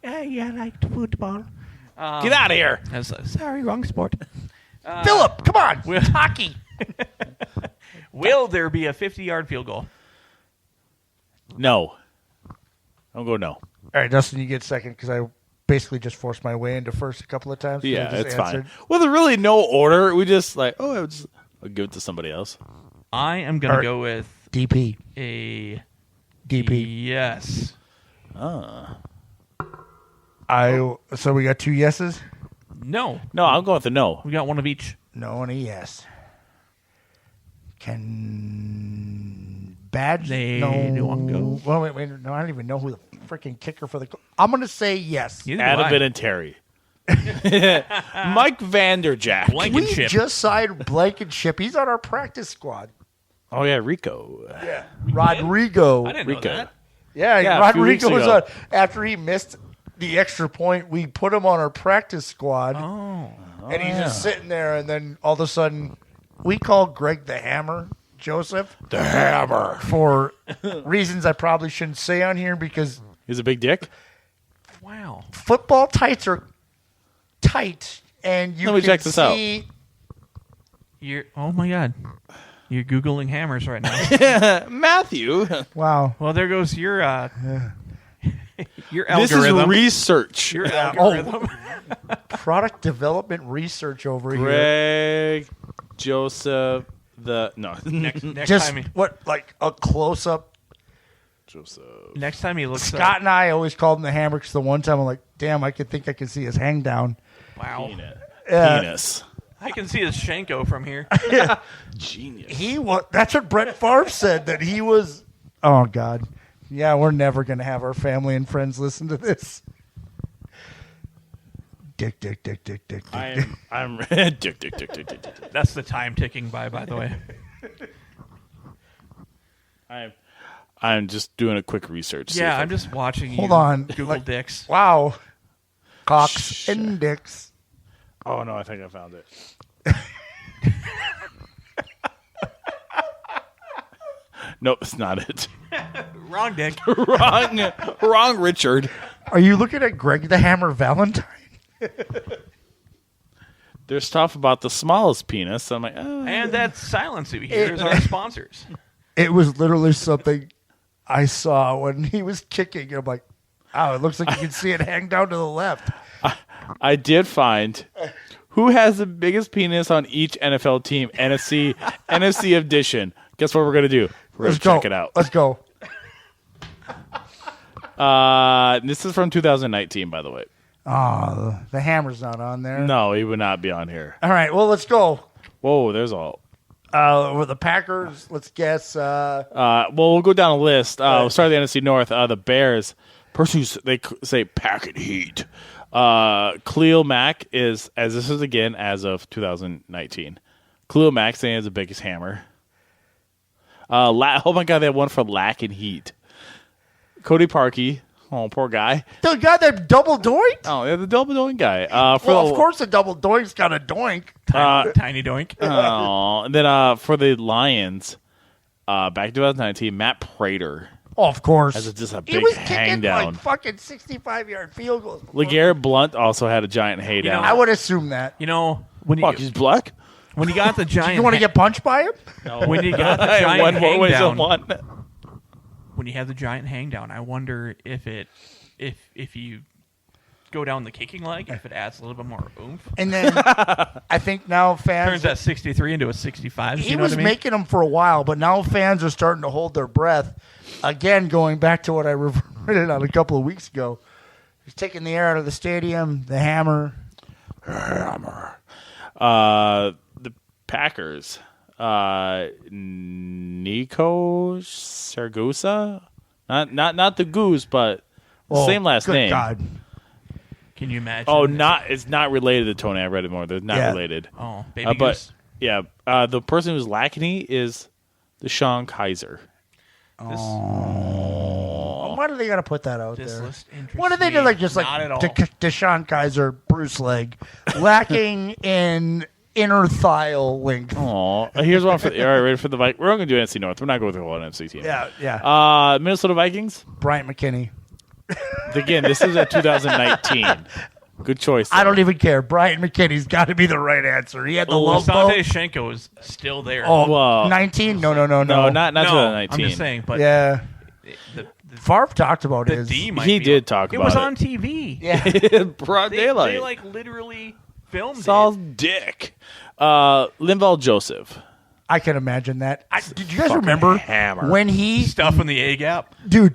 I liked football. Get out of here. Sorry, wrong sport. Philip, come on. Hockey. Will there be a 50-yard field goal? No. I'll go no. All right, Dustin, you get second because I basically just forced my way into first a couple of times. So Yeah, I just it's answered. fine. Well, there's really no order. We just I'll give it to somebody else. I am going to go with DP. a DP. Yes. So we got 2 yeses? No. No, I'm going with the no. We got one of each. No and a yes. Can Badge? They no. do one go. Well, wait. No, I don't even know who the freaking kicker for the. I'm going to say yes. Adam and Terry. Mike Vanderjack. We just signed Blankenship. He's on our practice squad. Oh, yeah, Rico. Yeah. Rodrigo. I didn't know that. Yeah, a few weeks Rodrigo was ago. on. After he missed the extra point, we put him on our practice squad. Oh. And he's just sitting there, and then all of a sudden, we call Greg the Hammer, Joseph. The Hammer. For reasons I probably shouldn't say on here because. He's a big dick? Wow. Football tights are tight, and you Let me can check this out. see. Oh, my God. You're Googling hammers right now. Matthew. Wow. Well, there goes your your This algorithm. is research. Your algorithm. Product development research over here. Greg, Joseph, Next Just time like a close up. Joseph. Next time he looks Scott and I always called him the Hammer because the one time I'm like, damn, I could think I could see his hang down. Wow. Penis. I can see his Shanko from here. Yeah. Genius. He was. That's what Brett Favre said, that he was. Oh, God. Yeah, we're never going to have our family and friends listen to this. Dick. I'm dick. That's the time ticking by the way. I'm just doing a quick research. Yeah, I'm just watching you. Hold on. Google dicks. Wow. Cocks and dicks. Oh, no, I think I found it. Nope, it's not it. Wrong dick. Wrong, Richard. Are you looking at Greg the Hammer Valentine? There's stuff about the smallest penis. I'm like, oh. And that silence you hear is our sponsors. It was literally something I saw when he was kicking. I'm like, oh, it looks like you can see it hang down to the left. I did find who has the biggest penis on each NFL team, NFC edition. Guess what we're going to do? We're going to check it out. Let's go. This is from 2019, by the way. Oh, the Hammer's not on there. No, he would not be on here. All right, well, let's go. Whoa, there's all. With the Packers, let's guess. Well, we'll go down a list. We'll start at the NFC North. The Bears, person who they say pack and heat. Khalil Mack is, as this is again as of 2019. Khalil Mack saying is the biggest hammer. Oh my God, they have one for lack and heat. Cody Parkey, oh poor guy. The guy that double doinked? Oh, yeah, the double doink guy. Of course, the double doink's got a doink. Tiny doink. Oh, and then for the Lions, back in 2019, Matt Prater. Oh, of course. Has just a He big was hang kicking down. like fucking 65-yard field goals. LeGarrette Blunt also had a giant hay down. I would assume that. You know, when he's black. When you got the giant, you want to get punched by him? No. When you got the giant one more hang ways down, than one. when you have the giant hang down, I wonder if you go down the kicking leg, if it adds a little bit more oomph. And then I think now fans turns that 63 into a 65. He you know was what I mean? making them for a while, but now fans are starting to hold their breath. Again, going back to what I reported on a couple of weeks ago, he's taking the air out of the stadium. The Hammer. The Packers. Nico Saragosa? Not the Goose, but the same last good name. God. Can you imagine? Oh, it's not related to Tony. I read it more. They're not related. Oh, Baby Goose. Yeah, the person who's Lackney is Deshaun Kaiser. Why do they got to put that out This there? list interests What do they do? me Like just like not at all. Deshaun Kaiser, Bruce Leg, lacking in inner thigh length. Oh, here's one for all right. Ready for the Vikings? We're only going to do NFC North. We're not going with the whole NFC team. Yeah. Minnesota Vikings. Bryant McKinney. Again, this is a 2019. Good choice. I don't even care. Bryant McKinney's got to be the right answer. He had the love boat. Asante Shenko is still there. Oh, Well, 19? No. not 2019. I'm just saying, but Yeah. the Favre talked about the his. D might He be did up. talk It about was it. on TV. Yeah. Broad daylight. They like literally filmed Saul's it. dick. Linval Joseph. I can imagine that. Did you guys Fucking remember hammer. when he Stuff in the A gap. dude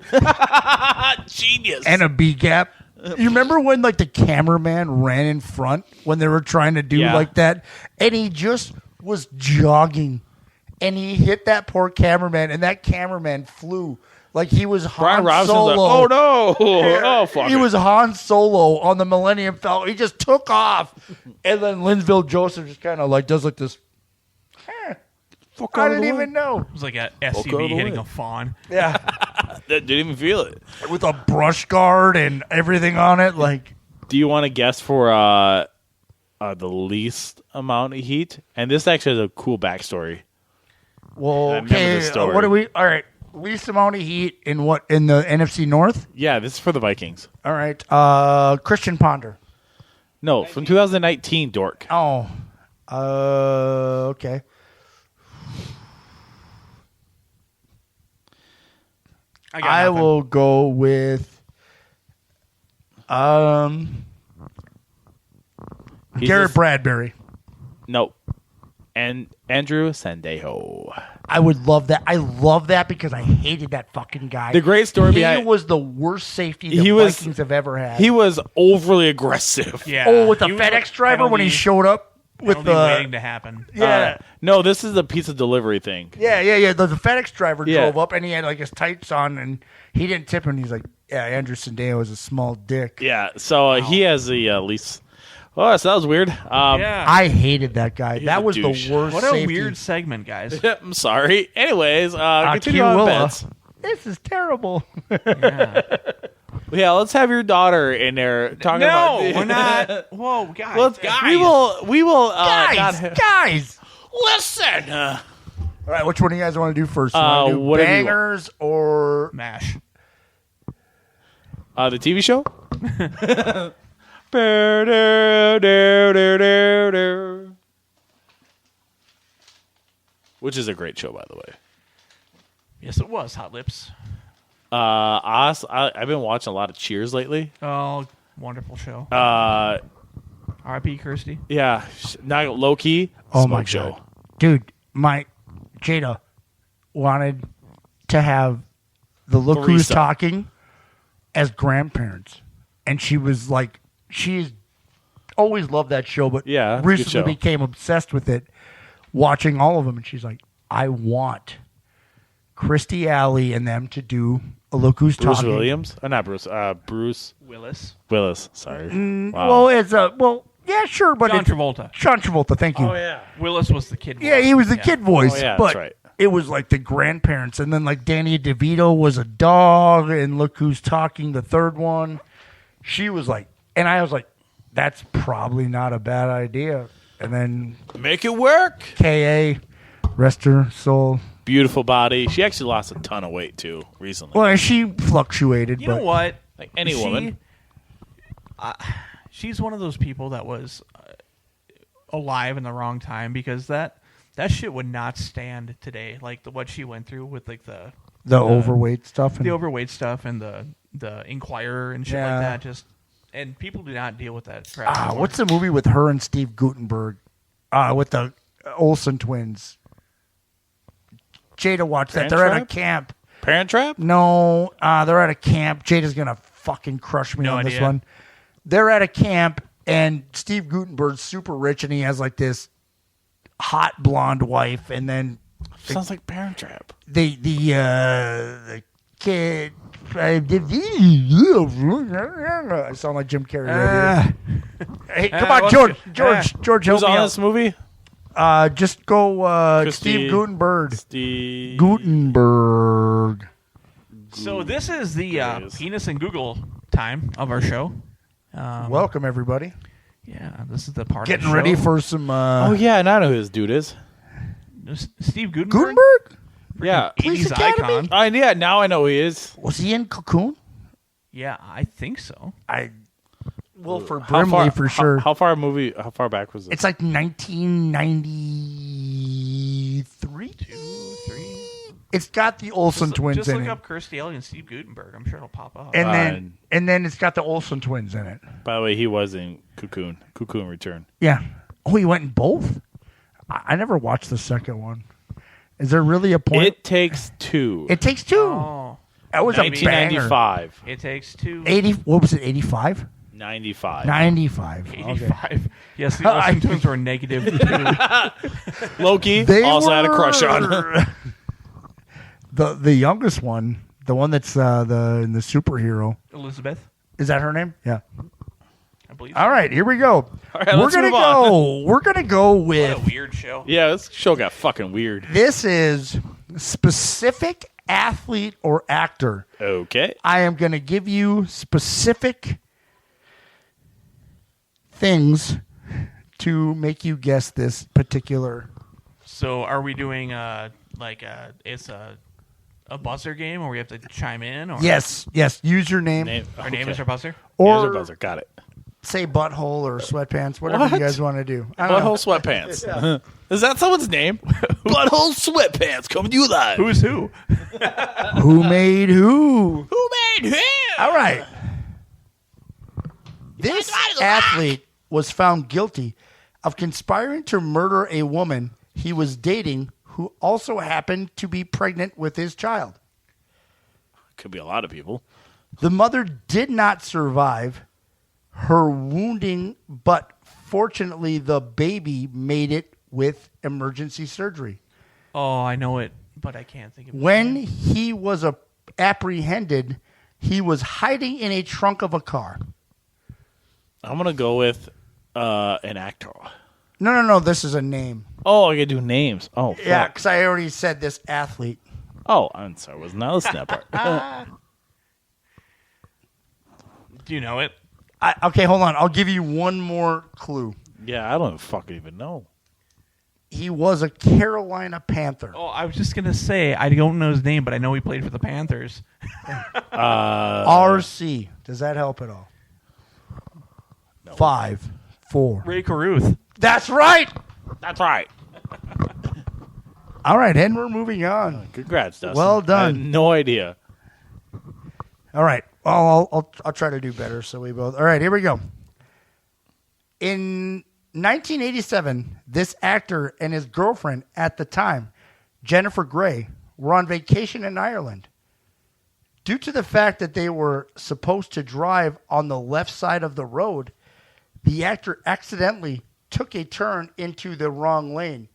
Genius. and a B gap? You remember when like the cameraman ran in front when they were trying to do Yeah. like that, and he just was jogging, and he hit that poor cameraman, and that cameraman flew like he was Han Brian Robinson's Solo. like, oh no, oh fuck. He it. was Han Solo on the Millennium Falcon. He just took off, and then Linville Joseph just kind of like does like this. Fuck I out of didn't the way. even know. It was like a out of SUV the hitting way. a fawn. Yeah, That didn't even feel it. with a brush guard and everything on it. Like, Do you want to guess for the least amount of heat? And this actually has a cool backstory. well, I remember okay. this story. What do we? All right, least amount of heat in what in the NFC North? Yeah, this is for the Vikings. All right, Christian Ponder. No, from 2019, Dork. Oh, okay. I nothing. will go with He's Garrett just- Bradbury. Nope. And Andrew Sandejo. I would love that. I love that because I hated that fucking guy. The great story he behind was the worst safety the He was- Vikings have ever had. He was overly aggressive. Yeah. Oh, with the He was FedEx like driver when he penalty- showed up with penalty the waiting to happen. yeah. No, this is a pizza delivery thing. Yeah. The FedEx driver Yeah. drove up and he had like his tights on and he didn't tip him. And he's like, "Yeah, Andrew Sandeo is a small dick." Yeah, so he has the least. Oh, so that was weird. Yeah. I hated that guy. He's That a was douche. the worst. What a safety. weird segment, guys. I'm sorry. Anyways, continue Q on Willa. bets. This is terrible. Yeah, let's have your daughter in there talking No, about. we're not. Whoa, guys. Let's- guys. We will. Guys. Listen. All right, which one do you guys want to do first? You want to do whatever you want. bangers or MASH. The TV show. Which is a great show, by the way. Yes, it was Hot Lips. I've been watching a lot of Cheers lately. Oh, wonderful show. R.I.P. Kirsty. Yeah, not low key. Oh smoke my show. God. Dude, my Jada wanted to have the Look Who's Threesome. Talking as grandparents. And she was like, she's always loved that show, but Yeah, it's a good recently show. became obsessed with it, watching all of them. And she's like, I want Christy Alley and them to do a Look Who's Bruce Talking. Williams? Not Bruce. Bruce Willis. Willis. Sorry. Wow. Well, it's yeah, sure, but John it's Travolta. John Travolta, thank you. Oh yeah. Willis was the kid voice. Yeah, he was the kid voice, Oh, yeah, but that's right. it was like the grandparents, and then like Danny DeVito was a dog, and Look Who's Talking, the third one. She was like, and I was like, that's probably not a bad idea. And then Make it work. K.A., rest her soul. Beautiful body. She actually lost a ton of weight too recently. Well, she fluctuated. You know but what? Like any woman. She's one of those people that was alive in the wrong time because that shit would not stand today. Like what she went through with like the overweight stuff. the overweight stuff and the Inquirer and shit Yeah. like that. Just and people do not deal with that crap. anymore. What's the movie with her and Steve Guttenberg? With the Olsen twins. Jada watched that. Parent They're at a Trap? camp. Parent Trap? No, they're at a camp. Jada's gonna fucking crush me No on this idea. one. They're at a camp, and Steve Guttenberg's super rich, and he has like this hot blonde wife, and then Sounds like Parent Trap. the kid I sound like Jim Carrey. Hey, come on, George, help Who's me on out. this movie? Just go Steve Gutenberg. Gutenberg. So this is the penis and Google time of our show. Welcome, everybody. Yeah, this is the part Getting of the ready show. for some... oh, yeah, and I know who this dude is. Steve Gutenberg? Gutenberg? Yeah. 80s icon. Yeah, now I know who he is. Was he in Cocoon? Yeah, I think so. For Brimley, for sure. How far back was it? It's like 1993? 2, 3. It's got the Olsen twins just in look it. up Kirstie Alley and Steve Gutenberg. I'm sure it'll pop up. And then it's got the Olsen twins in it. By the way, he was in Cocoon Return. Yeah. Oh, he went in both? I never watched the second one. Is there really a point? It Takes Two. It Takes Two. Oh. That was a banger. 1995. It Takes Two. What was it, 85? 95. 95. 85. Okay. Yes, the Olsen twins were negative. Loki They also had a crush on. The youngest one, the one that's the superhero. Elizabeth. Is that her name? Yeah. I believe. All right, here we go. All right, let's move on. We're gonna go with What a weird show. Yeah, this show got fucking weird. This is specific athlete or actor. Okay. I am gonna give you specific things to make you guess this particular. So are we doing it's a buzzer game where we have to chime in? Or Yes. Use your name. Our name is our buzzer? Or Here's our buzzer. Got it. say butthole or sweatpants, whatever you guys want to do. Butthole Sweatpants. Yeah. Is that someone's name? Butthole Sweatpants coming to you live. Who's who? Who made who? Who made who? All right. This athlete was found guilty of conspiring to murder a woman he was dating who also happened to be pregnant with his child. Could be a lot of people. The mother did not survive her wounding, but fortunately the baby made it with emergency surgery. Oh, I know it, but I can't think of it. When he was apprehended, he was hiding in a trunk of a car. I'm going to go with an actor. No. This is a name. Oh, I got to do names. Oh, fuck. Yeah, because I already said this athlete. Oh, I'm sorry. Wasn't that listening to that part? Do you know it? Okay, hold on. I'll give you one more clue. Yeah, I don't fucking even know. He was a Carolina Panther. Oh, I was just going to say, I don't know his name, but I know he played for the Panthers. RC. Does that help at all? No. 5, 4. Ray Caruth. That's right. That's right. All right, and we're moving on. Congrats, Dustin. Well done. I had no idea. All right. Well, I'll try to do better. So we both. All right, here we go. In 1987, this actor and his girlfriend at the time, Jennifer Grey, were on vacation in Ireland. Due to the fact that they were supposed to drive on the left side of the road, the actor accidentally took a turn into the wrong lane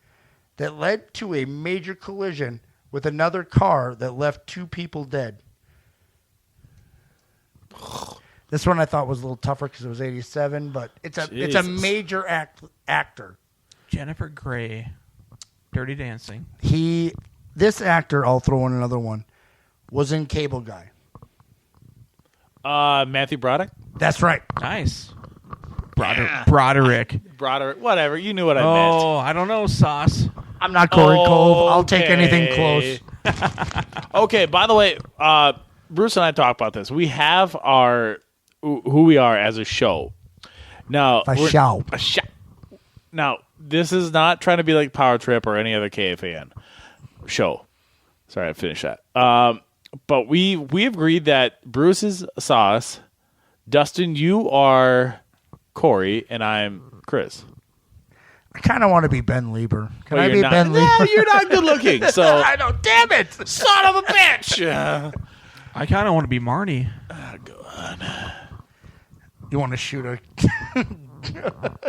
that led to a major collision with another car that left 2 people dead. This one I thought was a little tougher because it was 87, but it's a major actor. Jennifer Grey, Dirty Dancing. This actor, I'll throw in another one, was in Cable Guy. Matthew Broderick? That's right. Nice. Yeah. Broderick. Broderick. Whatever. You knew what I meant. Oh, I don't know, Sauce. I'm not Corey Cove. I'll take anything close. Okay, by the way, Bruce and I talked about this. We have our who we are as a show. Now, A show. Now, this is not trying to be like Power Trip or any other KFAN show. Sorry, I finished that. But we agreed that Bruce is Sauce, Dustin, you are Corey, and I'm Chris. I kind of want to be Ben Lieber. Can I be not, Ben Lieber? No, you're not good looking. So I know. Damn it, son of a bitch! I kind of want to be Marty. Go on. You want to shoot a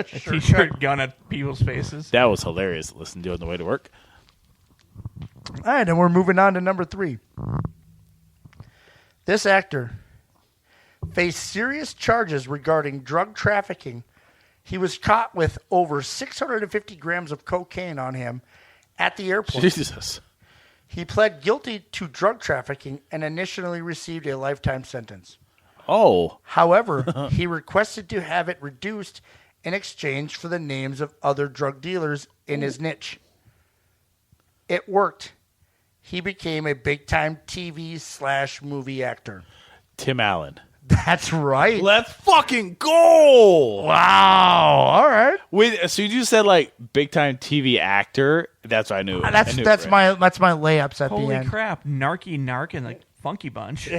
T-shirt gun at people's faces? That was hilarious. Listen to it on the way to work. All right, and we're moving on to number 3. This actor faced serious charges regarding drug trafficking. He was caught with over 650 grams of cocaine on him at the airport. Jesus. He pled guilty to drug trafficking and initially received a lifetime sentence. Oh. However, he requested to have it reduced in exchange for the names of other drug dealers in his niche. It worked. He became a big-time TV/movie actor. Tim Allen. That's right. Let's fucking go! Wow. All right. Wait, so you just said like big time TV actor? That's what I knew. That's my layups at the Holy end. crap! Narc and the Funky Bunch.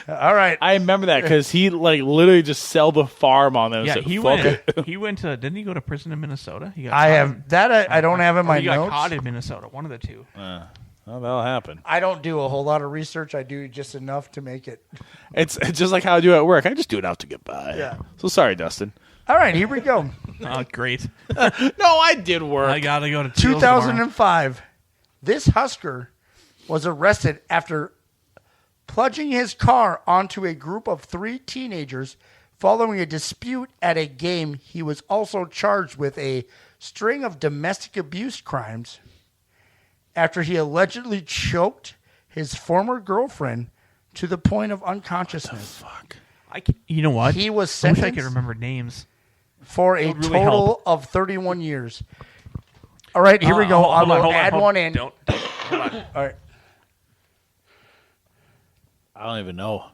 All right. I remember that because he like literally just sell the farm on them. Yeah, and said, he "Fuck went. it." He went to. Didn't he go to prison in Minnesota? He got I caught have in- that. I don't have in my he got notes. caught in Minnesota. One of the two. Well, that'll happen. I don't do a whole lot of research. I do just enough to make it. It's just like how I do at work. I just do enough to get by. Yeah. So sorry, Dustin. All right, here we go. Oh, great. No, I did work. I gotta go to Teals 2005. This Husker was arrested after plunging his car onto a group of 3 teenagers following a dispute at a game. He was also charged with a string of domestic abuse crimes after he allegedly choked his former girlfriend to the point of unconsciousness. Fuck. You know what? He was I wish I sentenced could remember names. for a That would really total help. of 31 years. All right, here we go. I will add one in. Don't. Hold on. All right. I don't even know.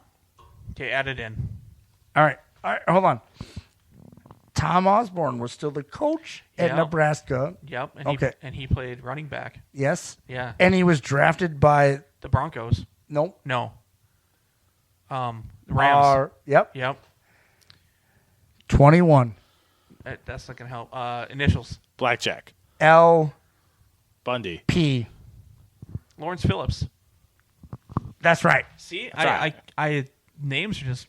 Okay, add it in. All right, hold on. Tom Osborne was still the coach at Yep. Nebraska. Yep. And Okay. He played running back. Yes. Yeah. And he was drafted by The Broncos. nope. No. Rams. Yep. Yep. 21. That's not gonna help. Initials. Blackjack. LP. Bundy. Lawrence Phillips. That's right. See, right. I names are just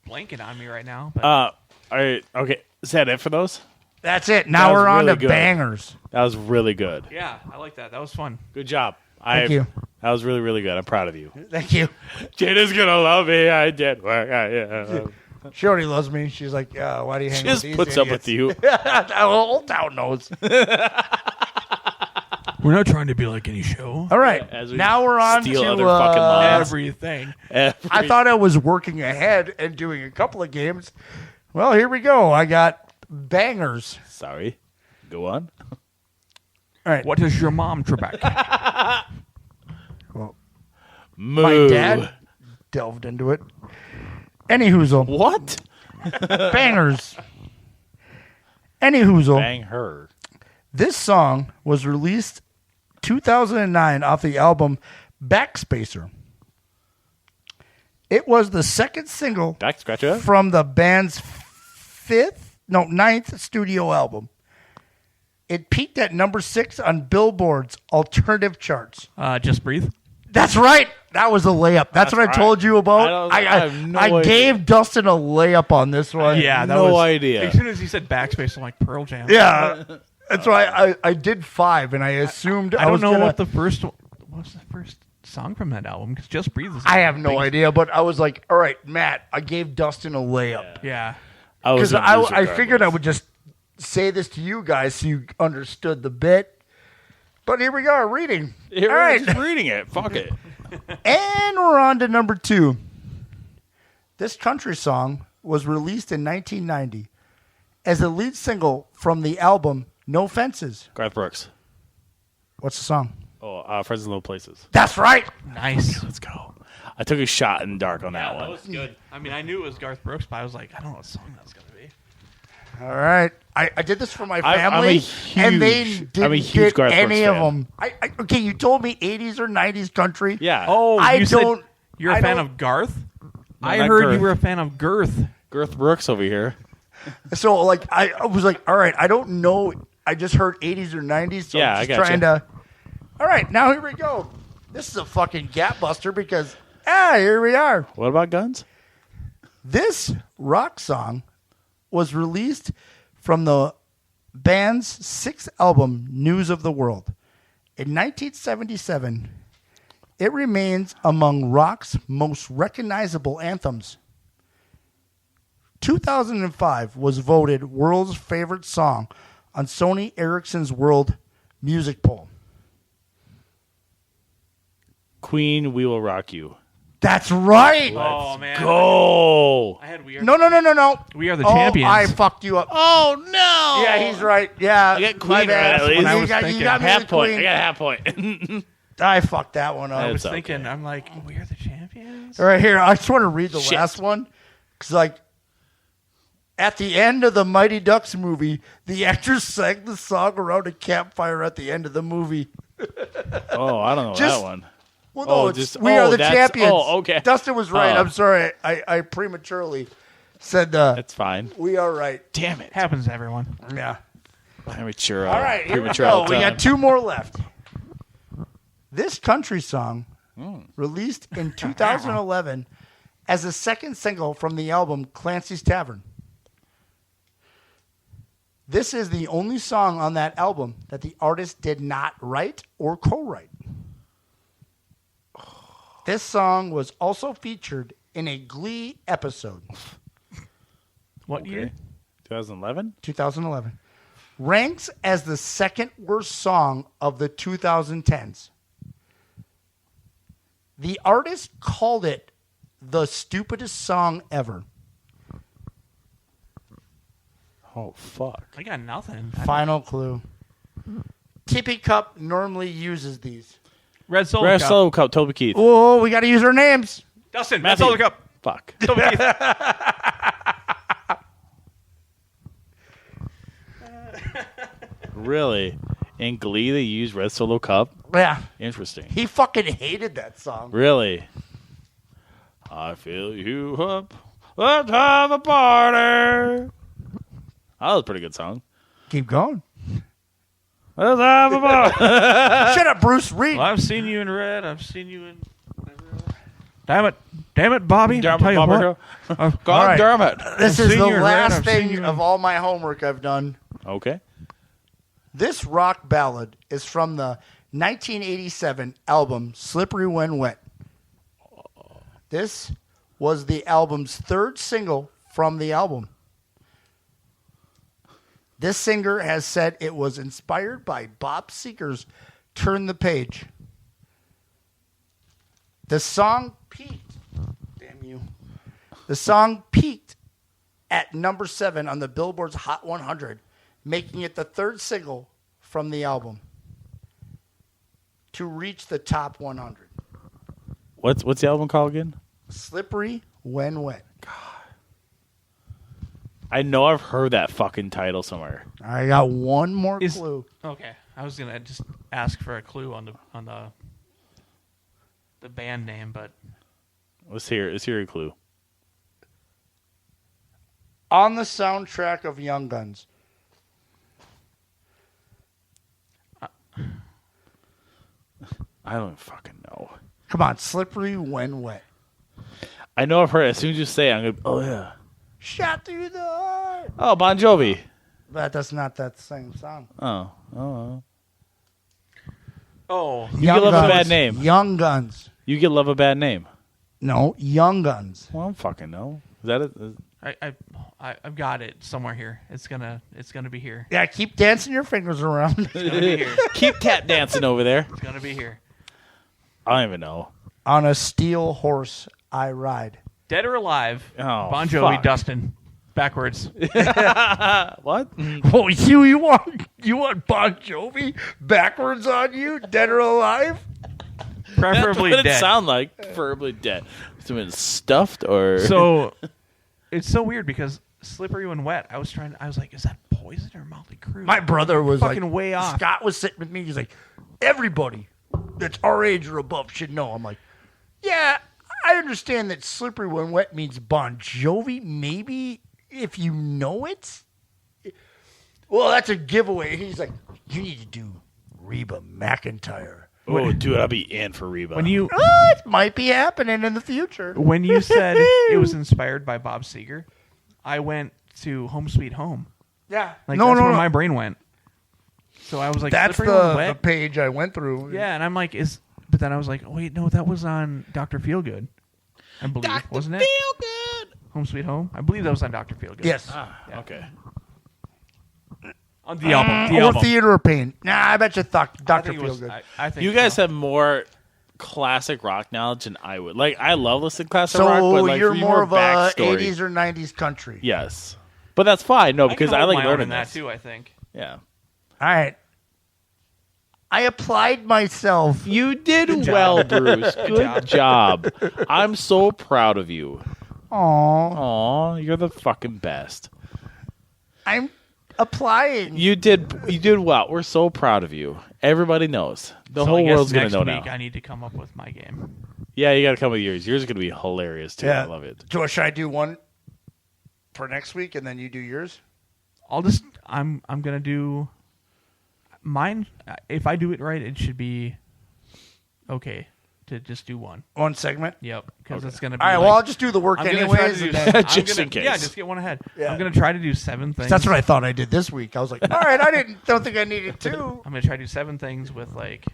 blanking on me right now. But All right. Okay. Is that it for those? That's it. Now That was we're on really to good. bangers. That was really good. yeah, I like that. That was fun. Good job. Thank you. That was really, really good. I'm proud of you. Thank you. Jada's gonna love me. I did work. She already loves me. She's like, why do you hang She with just these puts up with idiots? you. The whole town knows. We're not trying to be like any show. All right. As we Now we're on steal to other fucking lines. Everything. I thought I was working ahead and doing a couple of games. Well, here we go. I got bangers. Sorry. Go on. All right. What is your mom, Trebek? Well, Moo. my dad delved into it. Any hoozle. What? Bangers. Any hoozle. Bang her. This song was released 2009 off the album Backspacer. It was the second single Back scratcher. from the band's ninth studio album. It peaked at number 6 on Billboard's alternative charts. Just breathe. That's right. That was a layup. That's what I right. told you about. I have no I idea. gave Dustin a layup on this one. Yeah, that No was, idea. As soon as he said backspace, I'm like Pearl Jam. Yeah. That's why I did 5, and I assumed I don't was know gonna, what's the first song from that album because Just Breathe is. I have no idea, but I was like, all right, Matt, I gave Dustin a layup. Yeah. Because I figured I would just say this to you guys so you understood the bit. But here we are reading. Here, all right. just reading it. Fuck it. And we're on to number 2. This country song was released in 1990 as the lead single from the album No Fences. Garth Brooks. What's the song? Oh, Friends in Low Places. That's right. Nice. Let's go. I took a shot in the dark on that That one. was good. I mean, I knew it was Garth Brooks, but I was like, I don't know what song that was going to be. All right. I did this for my I'm a family, and they huge- didn't I'm a huge get Garth Brooks any of fan. them. Okay, you told me 80s or 90s country. Yeah. Oh, I you said don't. you're a I fan don't- of Garth? No, I not heard Girth. you were a fan of Girth. Garth Brooks over here. So, like, I was like, all right, I don't know. I just heard 80s or 90s, so Yeah, I'm I just gotcha. trying to. All right, now here we go. This is a fucking gap buster because, here we are. What about guns? This rock song was released from the band's 6th album, News of the World. In 1977, it remains among rock's most recognizable anthems. 2005 was voted world's favorite song on Sony Ericsson's World Music Poll. Queen, We Will Rock You. That's right. Oh, man. Go. I had We Are No. We Are the Champions. I fucked you up. Oh, no. Yeah, he's right. Yeah. I got Queen right at least. When I was You thinking. got me Half with point. Queen. I got a half point. I fucked that one up. I was It's thinking, okay. I'm like, We Are the Champions? All right, here. I just want to read the Shit. last one. Because, like, at the end of the Mighty Ducks movie, the actors sang the song around a campfire at the end of the movie. Oh, I don't know Just- that one. Well, no, Oh, it's just- We Are the that's- Champions. oh, okay. Dustin was right. Oh. I'm sorry. I prematurely said That's fine. We Are right. Damn it. Happens to everyone. Yeah. Premature. All right, here we premature go. all the We time. got two more left. This country song, released in 2011 as a second single from the album Clancy's Tavern. This is the only song on that album that the artist did not write or co-write. This song was also featured in a Glee episode. What year? 2011? 2011. Ranks as the second worst song of the 2010s. The artist called it the stupidest song ever. Oh, fuck. I got nothing. Final clue. Tippy Cup normally uses these. Red Solo Red Cup. Solo Cup, Toby Keith. Oh, we got to use our names. Dustin, Red Matthew. Solo Cup. Fuck. Toby Keith. Really? In Glee, they use Red Solo Cup? Yeah. Interesting. He fucking hated that song. Really? I fill you up. Let's have a party. That was a pretty good song. Keep going. Let's have a party. Shut up, Bruce. Read. Well, I've seen you in red. I've seen you in... Damn it, Bobby. I'll tell you what. God All right. damn it. This I've is seen the you in red, last I've seen thing you in- of all my homework I've done. Okay. This rock ballad is from the 1987 album Slippery When Wet. This was the album's third single from the album. This singer has said it was inspired by Bob Seger's Turn the Page. The song peaked. Damn you. The song peaked at number 7 on the Billboard's Hot 100, making it the third single from the album to reach the top 100. What's the album called again? Slippery When Wet. I know I've heard that fucking title somewhere. I got one more clue. Okay, I was gonna just ask for a clue on the band name, but Let's hear a clue. On the soundtrack of Young Guns. I don't fucking know. Come on, Slippery When Wet. I know I've heard it. As soon as you say it, I'm gonna. Oh yeah. Shot through the heart. Oh, Bon Jovi. But that's not that same song. Oh. oh, You get love a bad name. Young Guns. You get love a bad name. No, Young Guns. Well, I don't fucking know. Is that it? I've got it somewhere here. It's gonna be here. Yeah, keep dancing your fingers around. It's gonna be here. Keep tap dancing over there. It's gonna be here. I don't even know. On a steel horse I ride. Dead or alive? Oh, Bon Jovi, fuck. Dustin, backwards. What? Oh, you want Bon Jovi backwards on you, dead or alive? Preferably That's what dead. it sound like. Preferably dead. Something stuffed or So it's so weird because Slippery When Wet. I was like, is that Poison or Motley Crue? My brother was fucking like, way off. Scott was sitting with me. He's like, everybody that's our age or above should know. I'm like, yeah, I understand that Slippery When Wet means Bon Jovi. Maybe if you know it. Well, that's a giveaway. He's like, you need to do Reba McEntire. Oh, dude, I'll be in for Reba. When you It might be happening in the future. when you said it was inspired by Bob Seger, I went to Home Sweet Home. Yeah. Like No, that's no, where no. my brain went. So I was like, That's Slippery When the Wet. page I went through. Yeah, and I'm like, But then I was like, oh, wait, no, that was on Dr. Feelgood. I believe, wasn't it? Feelgood. Home Sweet Home. I believe that was on Dr. Feelgood. Yes. Yeah. Okay. On the album. The or album. Theater of Pain. Nah, I bet you Dr. think it was- Feelgood. I think You guys have more classic rock knowledge than I would. Like, I love listening to classic So rock, but like you're for more of a backstory, 80s or 90s country. Yes, but that's fine. No, because I hold like my own learning in that this. too, I think. Yeah. All right. I applied myself. You did Good job. well, Bruce. Good Good job. I'm so proud of you. Aw. Aw, you're the fucking best. I'm applying. You did well. We're so proud of you. Everybody knows. The So I whole guess world's gonna next know week now. I need to come up with my game. Yeah, you got to come with yours. Yours is gonna be hilarious too. I love it. Should I do one for next week and then you do yours? I'm gonna do mine. If I do it right, it should be okay to just do one. One segment? Yep, because it's gonna be. All right, well, I'll just do the work I'm gonna try anyways. to and do- then- I'm Just gonna- in case. Yeah, just get one ahead. Yeah. I'm gonna try to do 7 things. That's what I thought I did this week. I was like, all right, don't think I needed 2. I'm gonna try to do 7 things with like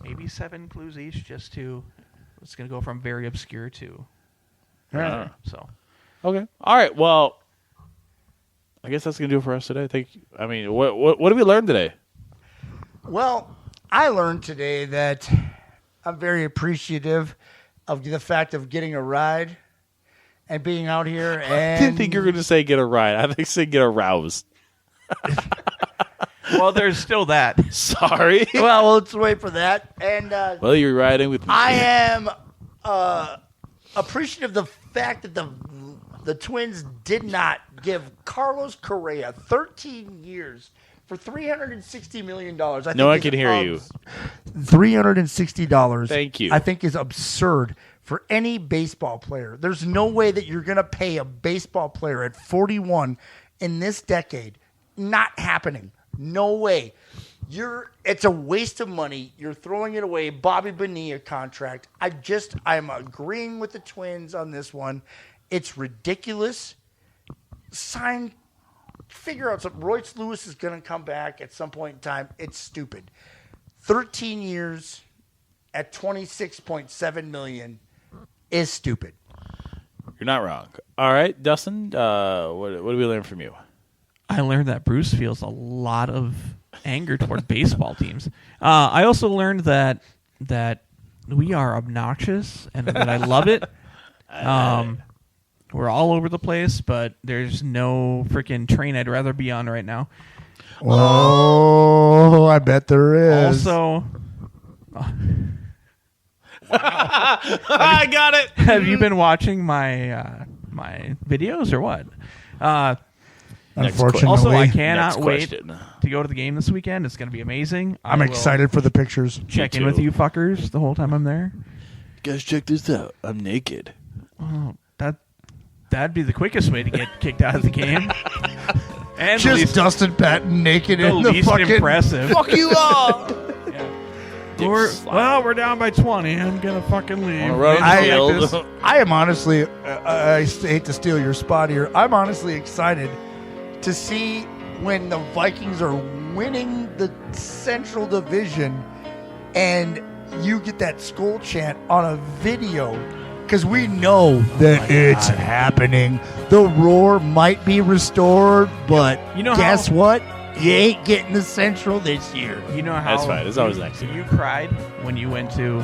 maybe 7 clues each. Just to, it's gonna go from very obscure to. Yeah. So. Okay. All right. Well, I guess that's gonna do it for us today. I mean, what did we learn today? Well, I learned today that I'm very appreciative of the fact of getting a ride and being out here. And I didn't think you were going to say get a ride. I think say get aroused. Well, there's still that. Sorry. Well, let's wait for that. And Well, you're riding with me. I am appreciative of the fact that the Twins did not give Carlos Correa 13 years for $360 million. No one can hear you. $360. Thank you. I think is absurd for any baseball player. There's no way that you're going to pay a baseball player at 41 in this decade. Not happening. No way. It's a waste of money. You're throwing it away. Bobby Bonilla contract. I'm agreeing with the Twins on this one. It's ridiculous. Figure out something. Royce Lewis is going to come back at some point in time. It's stupid. 13 years at $26.7 million is stupid. You're not wrong. All right, Dustin, what did we learn from you? I learned that Bruce feels a lot of anger toward baseball teams. I also learned that we are obnoxious and that I love it. We're all over the place, but there's no freaking train I'd rather be on right now. Oh, I bet there is. Also, I got it. have you been watching my my videos or what? Unfortunately. Also, I Next cannot wait question. to go to the game this weekend. It's going to be amazing. I'm excited for the pictures. Check in with you fuckers the whole time I'm there. Guys, check this out. I'm naked. Oh, that'd be the quickest way to get kicked out of the game. And Just the least, Dustin Patton naked the in the least fucking... impressive. Fuck you all. We're down by 20. I'm gonna fucking leave. Run Maybe the field. I am honestly, I hate to steal your spot here. I'm honestly excited to see when the Vikings are winning the Central Division and you get that Skull chant on a video because we know that it's happening. The roar might be restored, but You know guess how- what? You ain't getting the Central this year. You know how That's fine. It's always next year. You cried when you went to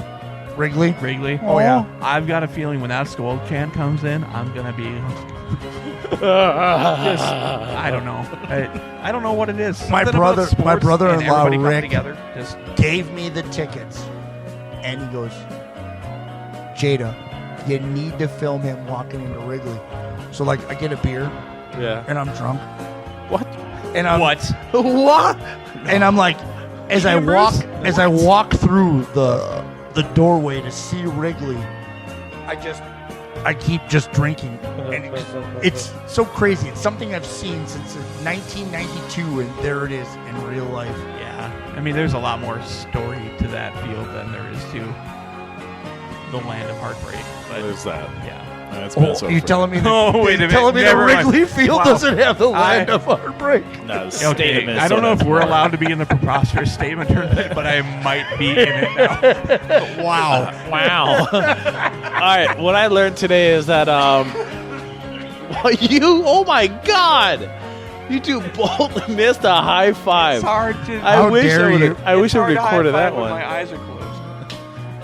Wrigley? Oh yeah. I've got a feeling when that Skull chant comes in, I'm gonna be. I don't know. I don't know what it is. My Something about brother- sports my brother-in-law, and everybody coming Rick, together. Just gave me the tickets. And he goes, Jada, you need to film him walking into Wrigley. So, like, I get a beer. Yeah. And I'm drunk. What? And I'm, what? What? And I'm like, as I walk through the doorway to see Wrigley, I keep just drinking. And it's so crazy. It's something I've seen since 1992, and there it is in real life. yeah. I mean, there's a lot more story to that field than there is to the land of heartbreak. But There's that. yeah. That's Minnesota. You're telling me that, wait a minute. telling me that Never mind. Wrigley Field Wow. doesn't have the land of heartbreak? No, the state of Minnesota. I don't know if we're allowed to be in the preposterous statement tournament, but I might be in it now. Wow. Wow. All right. What I learned today is that oh my God. You two both missed a high five. It's hard to. I wish I It's hard to recorded high that five when one. my eyes are closed.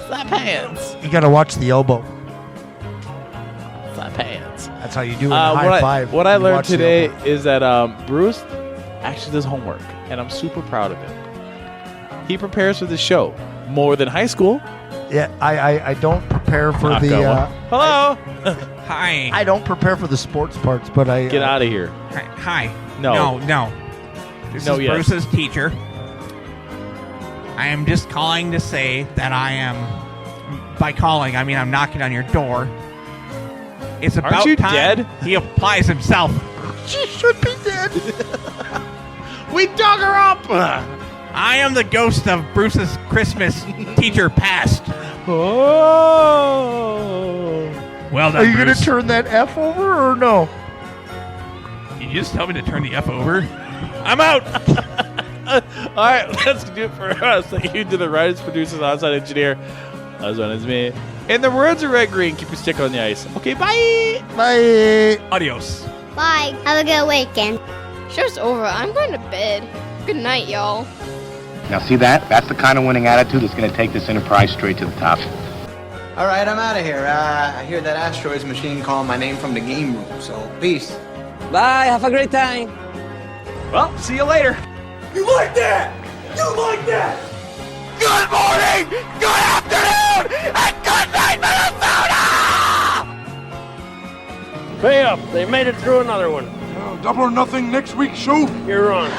Slap hands. You got to watch the elbow. Slap hands. That's how you do it. High five. What I You learned watch the today elbow. is that Bruce actually does homework, and I'm super proud of him. He prepares for the show more than high school. Yeah, I don't prepare for Knock the. on one. Hello. Hi. I don't prepare for the sports parts, but I Get out of here. Hi. No. No. This No, is yes. Bruce's teacher. I am just calling to say that I am. By calling, I mean I'm knocking on your door. It's about Aren't you time dead? he applies himself. She should be dead. We dug her up. I am the ghost of Bruce's Christmas teacher past. Oh. Well done, Are you going to Bruce. turn that F over or no? You just tell me to turn the F over. I'm out. All right, let's do it for us. Thank you to the writers, producers, outside engineer. As well as me. In the words of Red Green, keep your stick on the ice. Okay, bye. Bye. Adios. Bye. Have a good weekend. Show's over. I'm going to bed. Good night, y'all. Now see that? That's the kind of winning attitude that's going to take this enterprise straight to the top. All right, I'm out of here. I hear that asteroids machine calling my name from the game room, so peace. Bye, have a great time. Well, see you later. You like that? You like that? Good morning, good afternoon, and good night, Minnesota! Pay up. They made it through another one. Double or nothing next week's show. You're on.